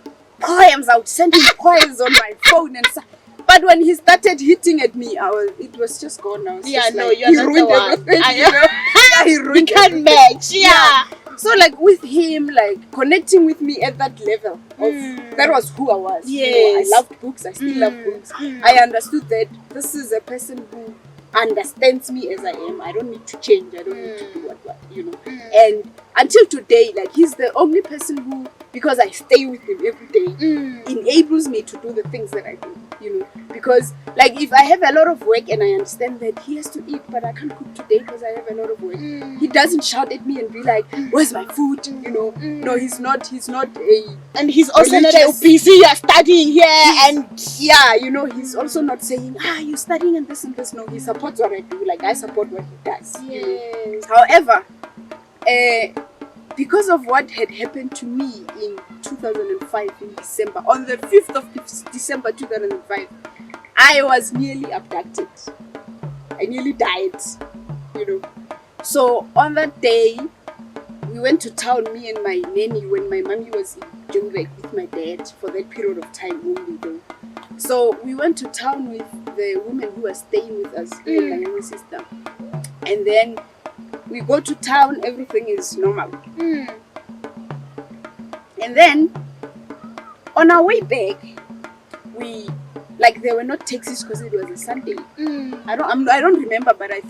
poems. I would send him poems on my phone and stuff. But when he started hitting at me, it was just gone now. Yeah, no, like, you're not the one. You know? Yeah, he ruined You can't match. Yeah. So like with him, like connecting with me at that level of that was who I was. Yes. You know, I loved books. I still love books. I understood that this is a person who understands me as I am. I don't need to change. I don't need to do what you know. And until today, like he's the only person who, because I stay with him every day, enables me to do the things that I do. You know, because like if I have a lot of work and I understand that he has to eat, but I can't cook today because I have a lot of work, he doesn't shout at me and be like, "Where's my food?" You know, no, he's not a, and he's also religious. not busy. You're studying here, and yeah, you know, he's also not saying, you're studying and this and this. No, he supports what I do. Like I support what he does. You know? However, because of what had happened to me in 2005 in December, on the 5th of December 2005, I was nearly abducted. I nearly died, you know. So on that day, we went to town, me and my nanny, when my mommy was in Joburg with my dad for that period of time only though. So we went to town with the woman who was staying with us, me and my younger sister. And then we go to town, everything is normal. And then on our way back, we, like, there were not taxis because it was a Sunday. I don't remember, but I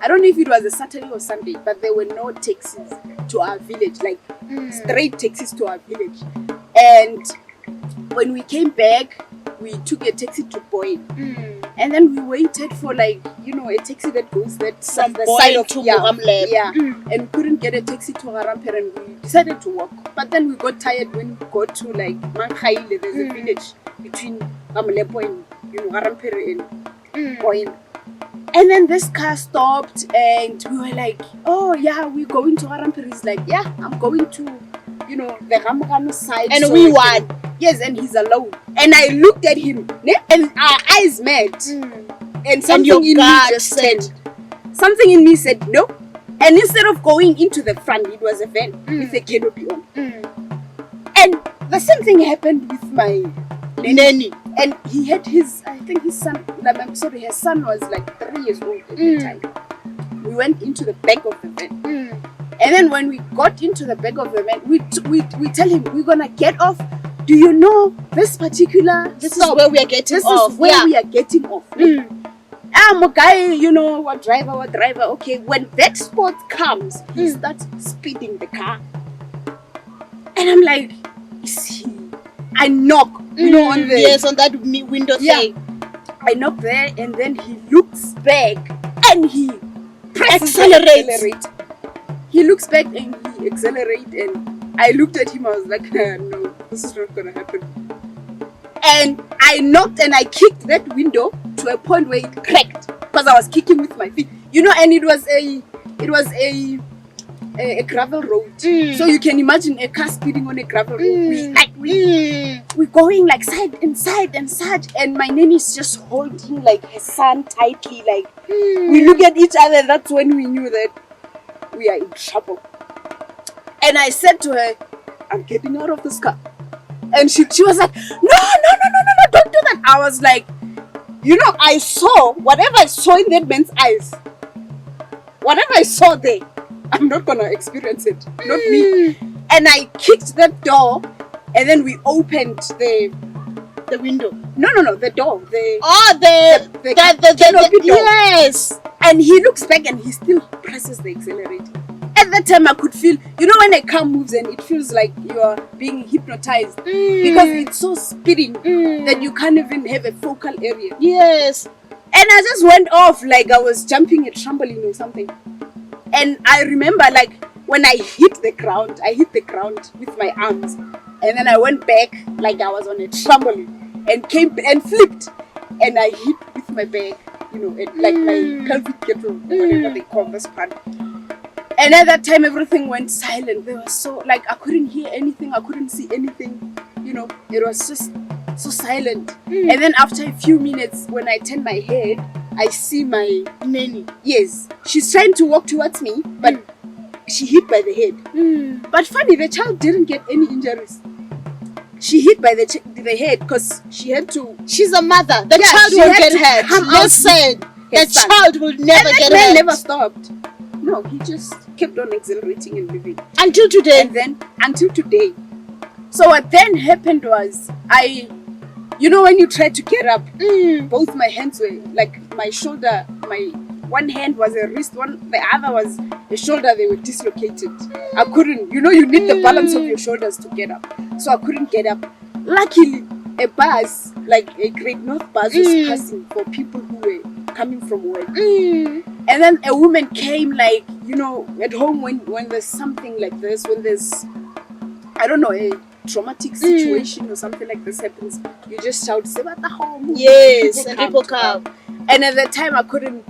don't know if it was a Saturday or Sunday, but there were no taxis to our village, like straight taxis to our village. And when we came back, we took a taxi to Boy. And then we waited for, like, you know, a taxi that goes that from the Boy side of to Mugamleb. Yeah. And we couldn't get a taxi to Haramper, and we decided to walk. But then we got tired when we got to like Mmahiine. There's a village between Gamlepo and, you know, Haramper and Boy. And then this car stopped and we were like, oh yeah, we're going to Haramper. He's like, yeah, I'm going to, you know, the Ramogano side. And so we won. Yes, and he's alone. And I looked at him, and our eyes met. And something in me just said, something in me said no. And instead of going into the front, it was a van with a canopy on. And the same thing happened with my nanny. And he had his, I think his son, I'm sorry, his son was like 3 years old at the time. We went into the back of the van. And then when we got into the back of the van, we tell him, we're going to get off. Do you know this particular This is where we are getting off. This is where we are getting off. I'm a guy, you know, what driver. Okay, when that spot comes, he starts speeding the car. And I'm like, is he? I knock, you know, on the... Yes, on that window thing. I knock there, and then he looks back, and he accelerates. He looks back, and he accelerates, and I looked at him, I was like, no, this is not gonna happen. And I knocked and I kicked that window to a point where it cracked because I was kicking with my feet, you know. And it was a gravel road, so you can imagine a car speeding on a gravel road. We're going like side and side and side, and my nanny's just holding like her son tightly. Like we look at each other. That's when we knew that we are in trouble. And I said to her, I'm getting out of this car. And she was like, no, don't do that. I was like, you know, I saw whatever I saw in that man's eyes. Whatever I saw there, I'm not going to experience it. Not me. And I kicked that door, and then we opened the window. No, the door. The door. Yes. And he looks back and he still presses the accelerator. At that time, I could feel, you know, when a car moves and it feels like you are being hypnotized because it's so speeding that you can't even have a focal area. Yes. And I just went off like I was jumping a trampoline or something. And I remember, like, when I hit the ground with my arms. And then I went back like I was on a trampoline and came and flipped. And I hit with my back, you know, like my pelvic kettle, whatever they call this part. And at that time, everything went silent. There was so, like, I couldn't hear anything. I couldn't see anything. You know, it was just so silent. And then after a few minutes, when I turn my head, I see my nanny. Yes, she's trying to walk towards me, but she hit by the head. But funny, the child didn't get any injuries. She hit by the head because she had to. She's a mother. The child will get hurt. Listen, the child will never get hurt. Never stopped. No, he just kept on accelerating and living. Until today. And then, until today. So what then happened was, when you try to get up, both my hands were, like, my shoulder, my one hand was a wrist, the other was a shoulder, they were dislocated. I couldn't, you need the balance of your shoulders to get up. So I couldn't get up. Luckily, a bus, like a Great North bus, was passing for people who were coming from work. And then a woman came, like, at home when there's something like this, when there's, I don't know, a traumatic situation or something like this happens, you just shout, "Say what the home." Yes, and people come. And at that time, I couldn't,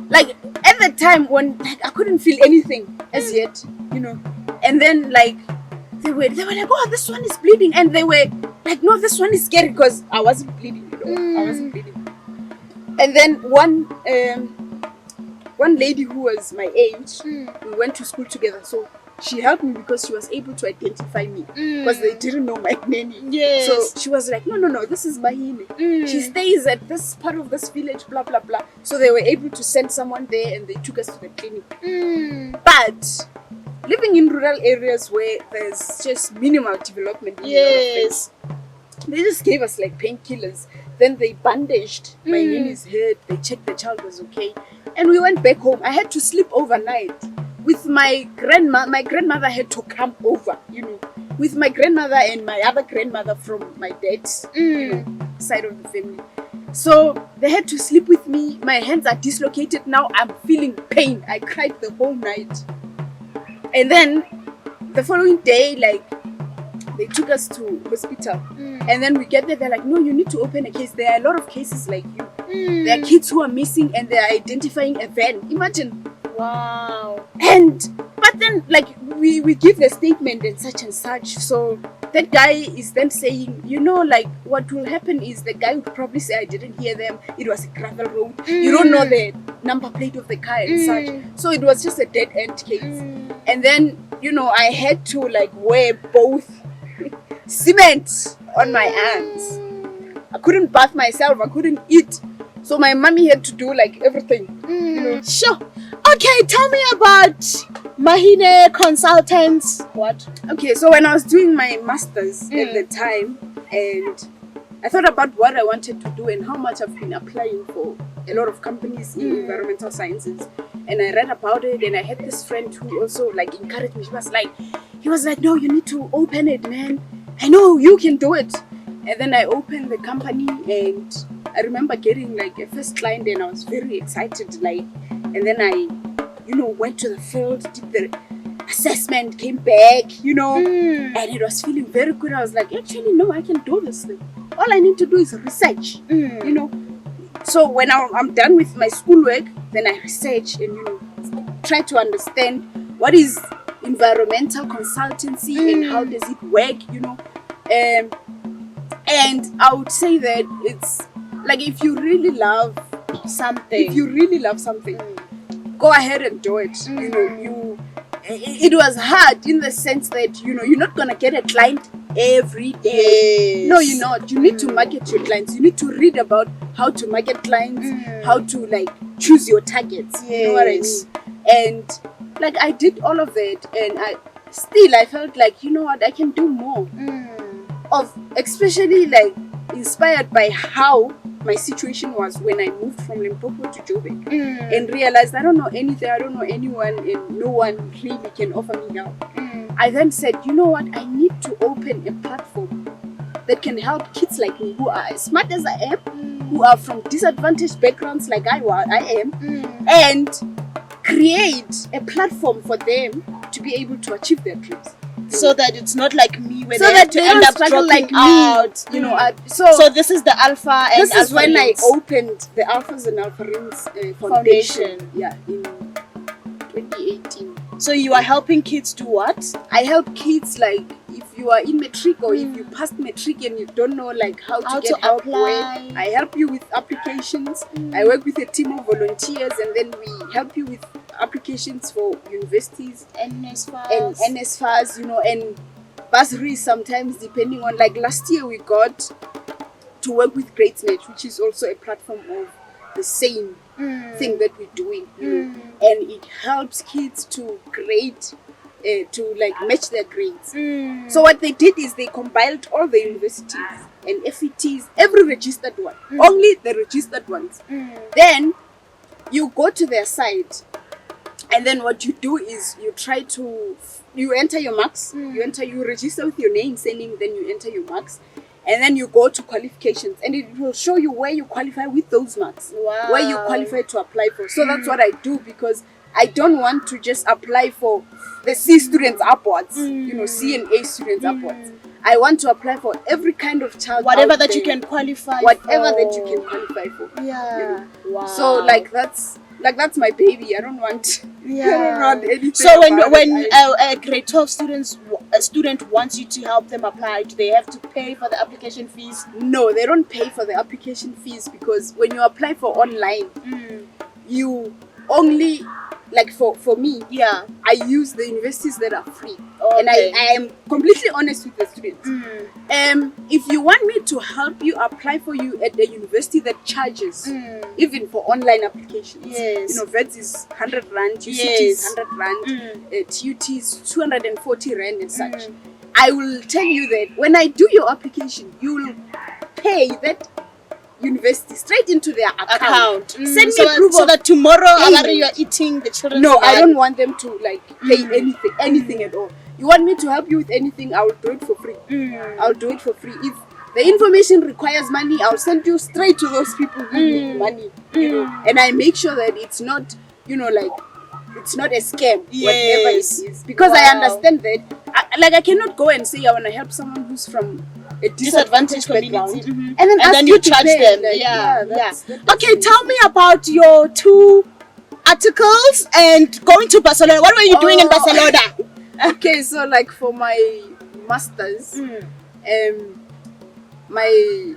when, like, I couldn't feel anything as yet, And then, like, they were like, "Oh, this one is bleeding," and they were like, "No, this one is scary," because I wasn't bleeding, I wasn't bleeding. And then one lady who was my age, we went to school together, so she helped me because she was able to identify me, because they didn't know my name. Yes. So she was like, no, this is Mmahiine. She stays at this part of this village, blah, blah, blah. So they were able to send someone there, and they took us to the clinic. But living in rural areas where there's just minimal development, yes, they just gave us like painkillers. Then they bandaged Mmahiine's head. They checked the child was okay. And we went back home. I had to sleep overnight with my grandma. My grandmother had to come over, with my grandmother and my other grandmother from my dad's side of the family. So they had to sleep with me. My hands are dislocated now. I'm feeling pain. I cried the whole night. And then the following day, like, they took us to hospital. And then we get there, they're like, "No, you need to open a case. There are a lot of cases like you. There are kids who are missing, and they are identifying a van." Imagine. Wow. But then, like, we give the statement and such. So that guy is then saying, like, what will happen is the guy would probably say, "I didn't hear them. It was a gravel road. You don't know the number plate of the car and such." So it was just a dead end case. And then, I had to, like, wear both cement on my hands. I couldn't bath myself. I couldn't eat. So my mommy had to do, like, everything. Sure. Okay, tell me about Mmahiine Consultants. What? Okay, so when I was doing my master's at the time, and I thought about what I wanted to do and how much I've been applying for a lot of companies in environmental sciences. And I read about it, and I had this friend who also, like, encouraged me. He was like, "No, you need to open it, man. I know you can do it." And then I opened the company, and I remember getting, like, a first client, and I was very excited, like. And then I, went to the field, did the assessment, came back, and it was feeling very good. I was like, actually, no, I can do this thing. All I need to do is research, So when I'm done with my schoolwork, then I research and, try to understand what is environmental consultancy and how does it work, and I would say that it's like, if you really love something, go ahead and do it. It was hard in the sense that, you're not going to get a client every day. Yes. No, you're not. You need to market your clients. You need to read about how to market clients, how to, like, choose your targets. Yes. You know what I mean? And, like, I did all of that, and I felt like, you know what, I can do more. Especially, like, inspired by how my situation was when I moved from Limpopo to Joburg, and realized I don't know anything, I don't know anyone, and no one really can offer me help. I then said, you know what, I need to open a platform that can help kids like me, who are as smart as I am, who are from disadvantaged backgrounds like I am, and create a platform for them to be able to achieve their dreams. So that it's not like me, when so they that have to they end don't up struggle dropping like out. me. So this is the Alpha and this is Alpha when Rings. I opened the Alphas and Alpha Rings Foundation. Yeah, in 2018. So you are helping kids do what? I help kids, like, if you are in matric or if you passed matric and you don't know, like, how to get help, apply. I help you with applications. I work with a team of volunteers, and then we help you with applications for universities and NSFAS, and bursaries sometimes, depending on, like, last year we got to work with GreatMatch, which is also a platform of the same thing that we're doing, you know, and it helps kids to grade, to like match their grades. So what they did is they compiled all the universities and FETs, every registered one, only the registered ones. Then you go to their site, and then what you do is you enter your marks, you register with your name, surname, then you enter your marks, and then you go to qualifications, and it will show you where you qualify with those marks, where you qualify to apply for. So that's what I do, because I don't want to just apply for the C students upwards, you know, C and A students upwards. I want to apply for every kind of child, whatever that you can qualify whatever that you can qualify for. Yeah. You know? Wow. So like that's my baby. I don't want I don't want anything. So when a grade 12 student wants you to help them apply, do they have to pay for the application fees? No, they don't pay for the application fees, because when you apply for online, you only, like for me, I use the universities that are free. And I am completely honest with the students. If you want me to help you apply for you at a university that charges, even for online applications, you know, VETS is 100 rand, UCT is 100 rand, TUT is 240 rand and such. I will tell you that when I do your application, you will pay that university straight into their account. Send me proof so that tomorrow you are eating the children. No, I don't want them to like pay anything at all. You want me to help you with anything, I will do it for free. I'll do it for free. If the information requires money, I'll send you straight to those people who need money. You know, and I make sure that it's not, you know, like it's not a scam, whatever it is, because I understand that. I cannot go and say I want to help someone who's from a disadvantaged background, and then you charge them. That's okay, tell me about your 2 articles and going to Barcelona. What were you doing in Barcelona? Okay, so like for my masters, my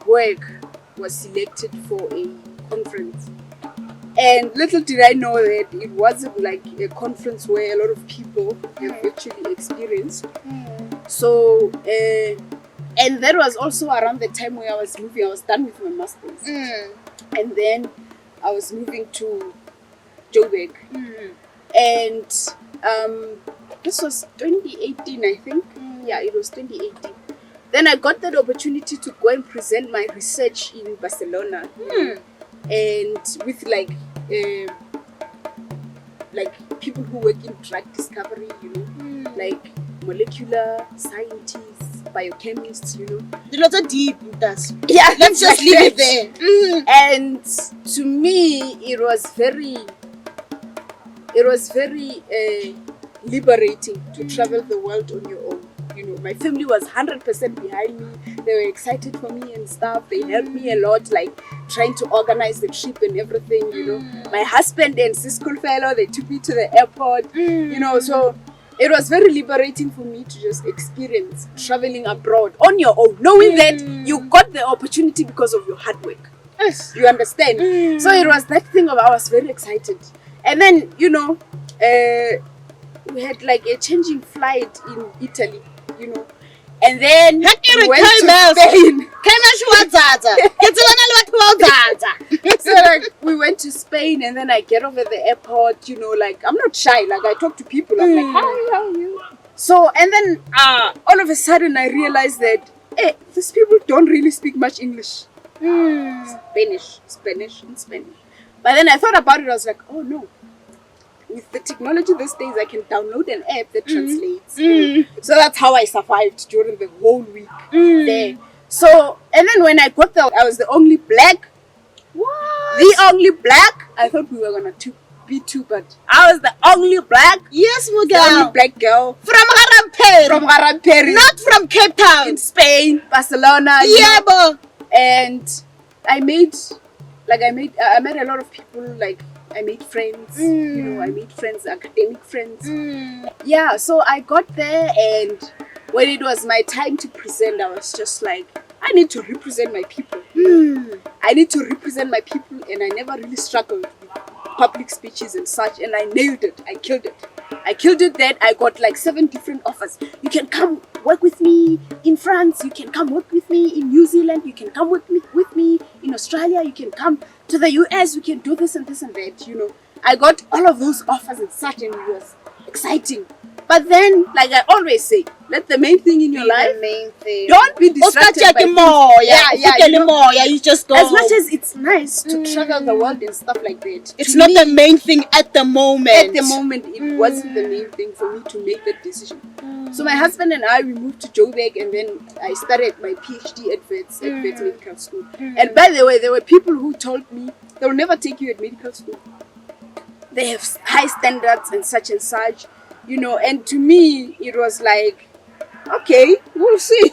work was selected for a conference. And little did I know that it wasn't like a conference where a lot of people have actually experienced. So, and that was also around the time where I was moving. I was done with my masters. And then I was moving to Joburg. And this was 2018, I think. Yeah, it was 2018. Then I got that opportunity to go and present my research in Barcelona. And with like people who work in drug discovery, you know, like molecular scientists, biochemists, you know. The lots of deep does. Yeah, let's just leave it there. And to me, it was very liberating to travel the world on your own. You know, my family was 100% behind me. They were excited for me and stuff. They helped me a lot, like trying to organize the trip and everything, you know. My husband and school fellow, they took me to the airport, you know. So it was very liberating for me to just experience traveling abroad on your own, knowing that you got the opportunity because of your hard work. Yes. You understand? So it was that thing of I was very excited. And then, you know, we had like a changing flight in Italy, you know, and then we went to Spain. So like we went to Spain, and then I get over the airport, you know, like I'm not shy, like I talk to people, I'm like, hi, how are you? So, and then all of a sudden I realized that these people don't really speak much English. Spanish. But then I thought about it, I was like, oh no. With the technology these days, I can download an app that translates. So that's how I survived during the whole week there. So, and then when I got there, I was the only black. What? The only black. I thought we were gonna be two, but I was the only black. Yes, girl. The only black girl from Garamperi. Not from Cape Town. In Spain, Barcelona. Yeah, but. And I met a lot of people, like. I made friends, you know, academic friends. Yeah, so I got there, and when it was my time to present, I was just like, I need to represent my people. I need to represent my people, and I never really struggled with public speeches and such, and I nailed it. I killed it that I got like 7 different offers. You can come work with me in France, you can come work with me in New Zealand, you can come work with me in Australia, you can come to the US, we can do this and this and that, you know. I got all of those offers and such, and it was exciting. But then, like I always say, let the main thing in your life, the main thing. don't be distracted by things. You just go. As much as it's nice to travel the world and stuff like that, it's not the main thing at the moment. At the moment, it wasn't the main thing for me to make that decision. So my husband and I, we moved to Joburg, and then I started my PhD at Wits Medical School. And by the way, there were people who told me they will never take you at medical school. They have high standards and such, you know. And to me, it was like, okay, we'll see.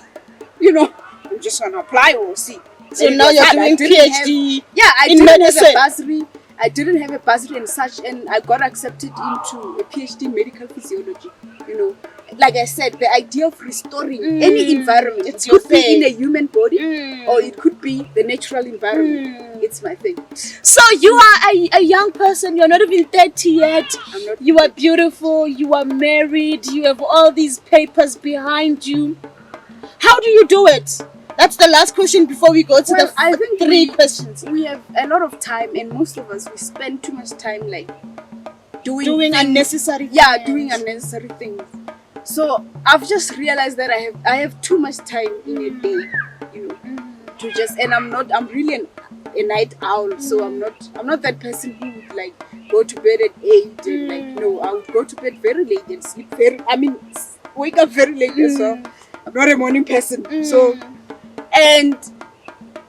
You know, I'm just gonna apply, we'll see. So now you're doing PhD in medicine. I didn't have a bursary and such, and I got accepted into a PhD in medical physiology. You know, like I said, the idea of restoring any environment. It could be in a human body, or it could be the natural environment. It's my thing. So you are a young person. You're not even 30 yet. I'm not. You are beautiful. You are married. You have all these papers behind you. How do you do it? That's the last question before we go to I think three questions. We have a lot of time, and most of us, we spend too much time like doing unnecessary things. Yeah, doing unnecessary things. So I've just realized that I have too much time in a day, you know, to just, and I'm really a night owl, so I'm not that person who would like go to bed at 8 and like, no, I would go to bed very late and wake up very late as well. I'm not a morning person. So, and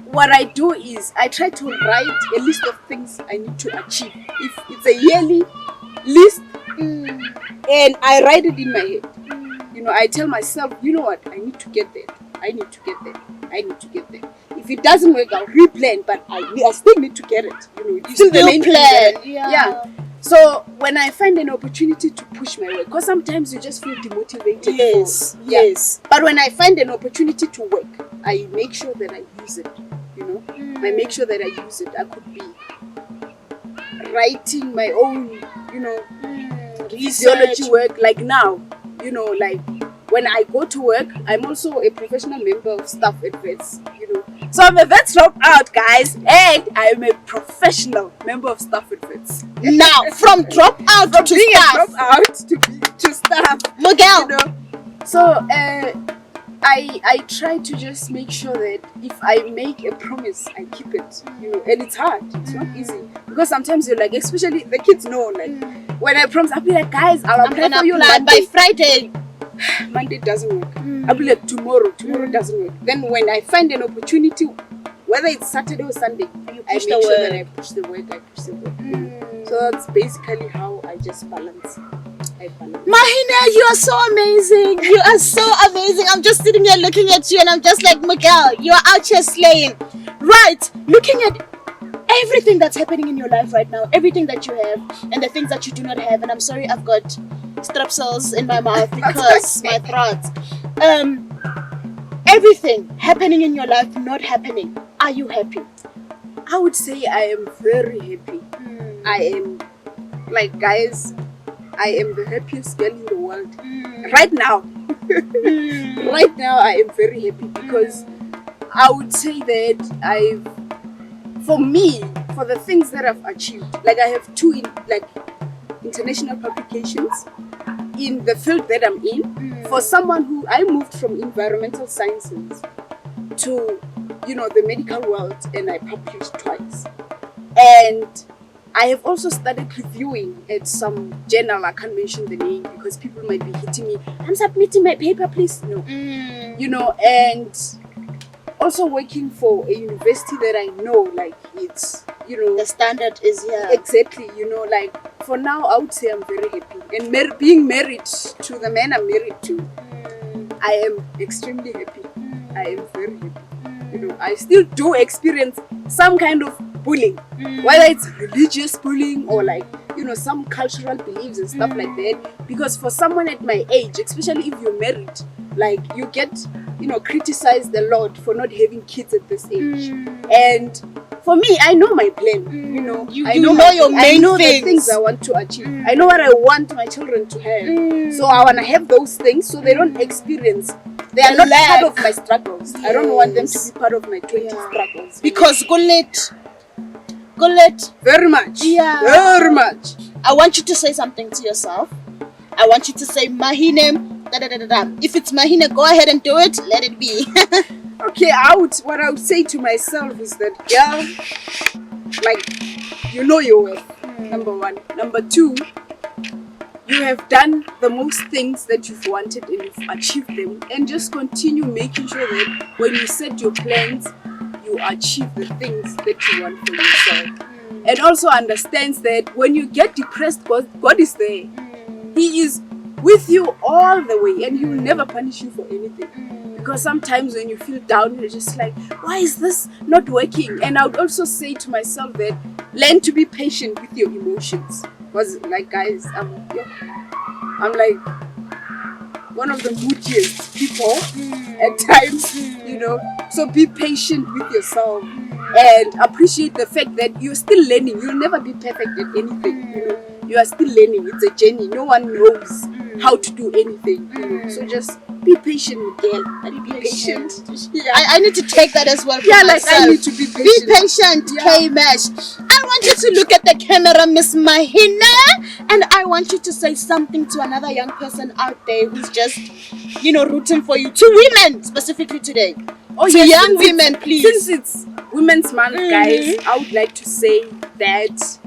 what I do is I try to write a list of things I need to achieve. If it's a yearly list, and I write it in my head. You know, I tell myself, you know what, I need to get there. I need to get there. I need to get there. If it doesn't work, I'll replan, but I still need to get it. You know, it's still the main plan. Yeah. So when I find an opportunity to push my work, because sometimes you just feel demotivated. Yes. But when I find an opportunity to work, I make sure that I use it. You know, I make sure that I use it. I could be writing my own, you know, physiology work. Like now, you know, like when I go to work, I'm also a professional member of staff at Wits, you know. So I'm a vet dropout, guys, and I'm a professional member of staff at Wits. Now, from dropout to being staff. a dropout to staff. Miguel. You know? So I try to just make sure that if I make a promise, I keep it. You know, and it's hard. It's not easy because sometimes you're like, especially the kids know, like when I promise, I'll be like, guys, I'm gonna for you by Friday. Monday doesn't work. I'll be like, tomorrow doesn't work. Then when I find an opportunity, whether it's Saturday or Sunday, I make sure that I push the work. So that's basically how I just balance. Mmahiine, you are so amazing. You are so amazing. I'm just sitting here looking at you and I'm just like, Miguel, you are out here slaying. Right, looking at everything that's happening in your life right now, everything that you have and the things that you do not have. And I'm sorry, I've got strep cells in my mouth because my throat. Everything happening in your life, not happening. Are you happy? I would say I am very happy. I am, like, guys, I am the happiest girl in the world. Right now. Right now, I am very happy because I would say that for the things that I've achieved, like I have two international publications in the field that I'm in. For someone who I moved from environmental sciences to, you know, the medical world, and I published twice. And I have also started reviewing at some journal. I can't mention the name because people might be hitting me. I'm submitting my paper, please. No. You know, and also working for a university that I know, like, it's, you know, the standard is here. Exactly, you know, like, for now, I would say I'm very happy. And being married to the man I'm married to, I am extremely happy. I am very happy. You know, I still do experience some kind of bullying, whether it's religious bullying or, like, you know, some cultural beliefs and stuff like that. Because for someone at my age, especially if you're married, like, you get, you know, criticized a lot for not having kids at this age. And for me, I know my plan. You know, I know your main the things I want to achieve. I know what I want my children to have. So I want to have those things so they don't experience. They are not part of my struggles. I don't want them to be part of my 20 struggles. Because Colette, Very much. Yeah. Very much. I want you to say something to yourself. I want you to say Mmahiine. Da, da, da, da, da. If it's Mmahiine, go ahead and do it. Let it be. Okay, what I would say to myself is that, girl, like, you know your worth. Number one. Number two, you have done the most things that you've wanted and you've achieved them. And just continue making sure that when you set your plans, you achieve the things that you want for yourself. And also understands that when you get depressed, God is there. He is with you all the way and He will never punish you for anything. Because sometimes when you feel down, you're just like, why is this not working? And I would also say to myself that learn to be patient with your emotions. Because like, guys, I'm like one of the moodiest people at times, you know. So be patient with yourself and appreciate the fact that you're still learning. You'll never be perfect at anything, you know. You are still learning. It's a journey. No one knows how to do anything, you know. So just be patient, Miguel. Be patient. Yeah. I need to take that as well. Yeah, like I need to be patient. Be patient, K-Mesh. I want you to look at the camera, Miss Mmahiine, and I want you to say something to another young person out there who's just, you know, rooting for you. To women, specifically today. Oh, to yes, young women, please. Since it's Women's Month, guys, I would like to say that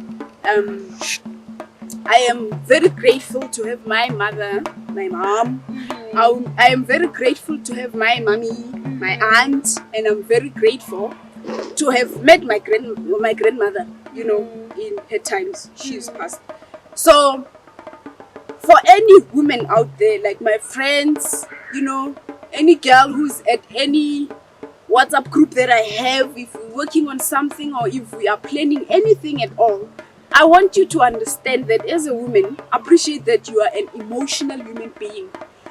I am very grateful to have my mother, my mom. I am very grateful to have my mommy, my aunt, and I'm very grateful to have met my grandmother, you know, in her times. She's passed. So, for any women out there, like my friends, you know, any girl who's at any WhatsApp group that I have, if we're working on something or if we are planning anything at all, I want you to understand that as a woman, appreciate that you are an emotional human being.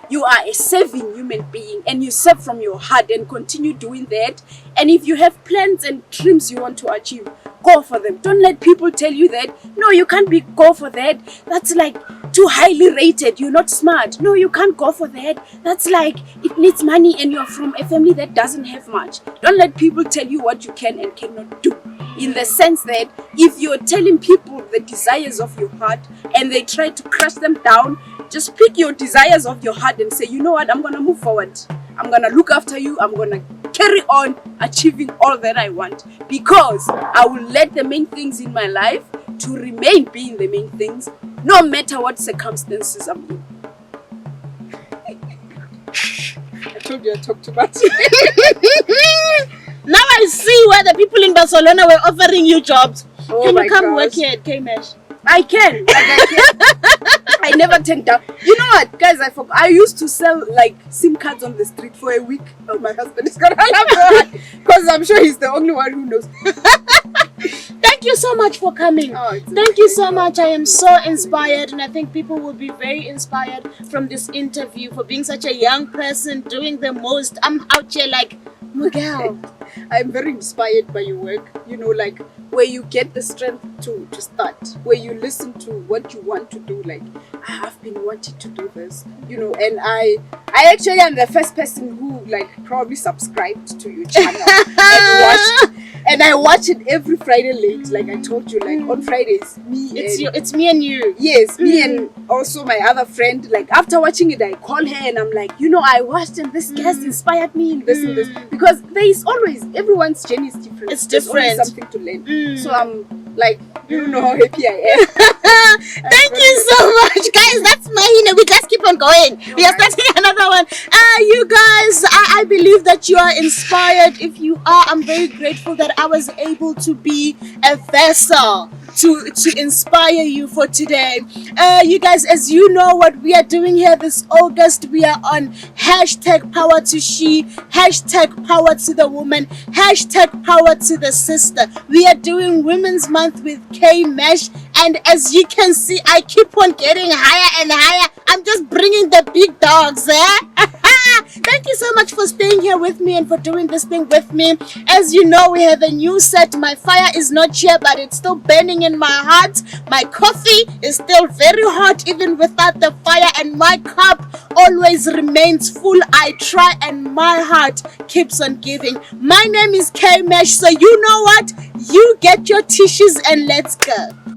You are a serving human being and you serve from your heart and continue doing that. And if you have plans and dreams you want to achieve, go for them. Don't let people tell you that, no, you can't go for that. That's like too highly rated. You're not smart. No, you can't go for that. That's like it needs money and you're from a family that doesn't have much. Don't let people tell you what you can and cannot do. In the sense that if you're telling people the desires of your heart and they try to crush them down, just pick your desires of your heart and say, you know what, I'm going to move forward. I'm going to look after you. I'm going to carry on achieving all that I want. Because I will let the main things in my life to remain being the main things, no matter what circumstances I'm in. I told you I talk too much. Now I see why the people in Barcelona were offering you jobs. Oh, can you come work here at K-Mesh? I can. Like, I can. I never turned down. You know what, guys? I used to sell like SIM cards on the street for a week. Oh, my husband is gonna laugh because I'm sure he's the only one who knows. Thank you so much for coming. Thank you so much. I am so inspired, and I think people will be very inspired from this interview for being such a young person, doing the most. I'm out here like, Miguel. I'm very inspired by your work, you know, like where you get the strength to start, where you listen to what you want to do. Like, I have been wanting to do this, you know, and I actually am the first person who like probably subscribed to your channel and I watch it every Friday late, like I told you, like on Fridays. It's me and you. Yes, me and also my other friend. Like after watching it, I call her and I'm like, you know, I watched and this guest inspired me in this and this, because there is always, everyone's journey is different. It's different. There's always something to learn. So I'm like, you know how happy I am. Thank you so much, guys. That's Mmahiine. Let's keep on going. We are starting another one. You guys, I believe that you are inspired. If you are, I'm very grateful that I was able to be a vessel to inspire you for today. You guys, as you know what we are doing here this August, we are on #power to she, #power to the woman, #power to the sister. We are doing Women's Month with K-Mesh, and as you can see, I keep on getting higher and higher. I'm just bringing the big dogs, eh? Thank you you so much for staying here with me and for doing this thing with me. As you know, we have a new set. My fire is not here, but it's still burning in my heart. My coffee is still very hot even without the fire, and my cup always remains full. I try and my heart keeps on giving. My name is K Mesh, so you know what? You get your tissues and let's go.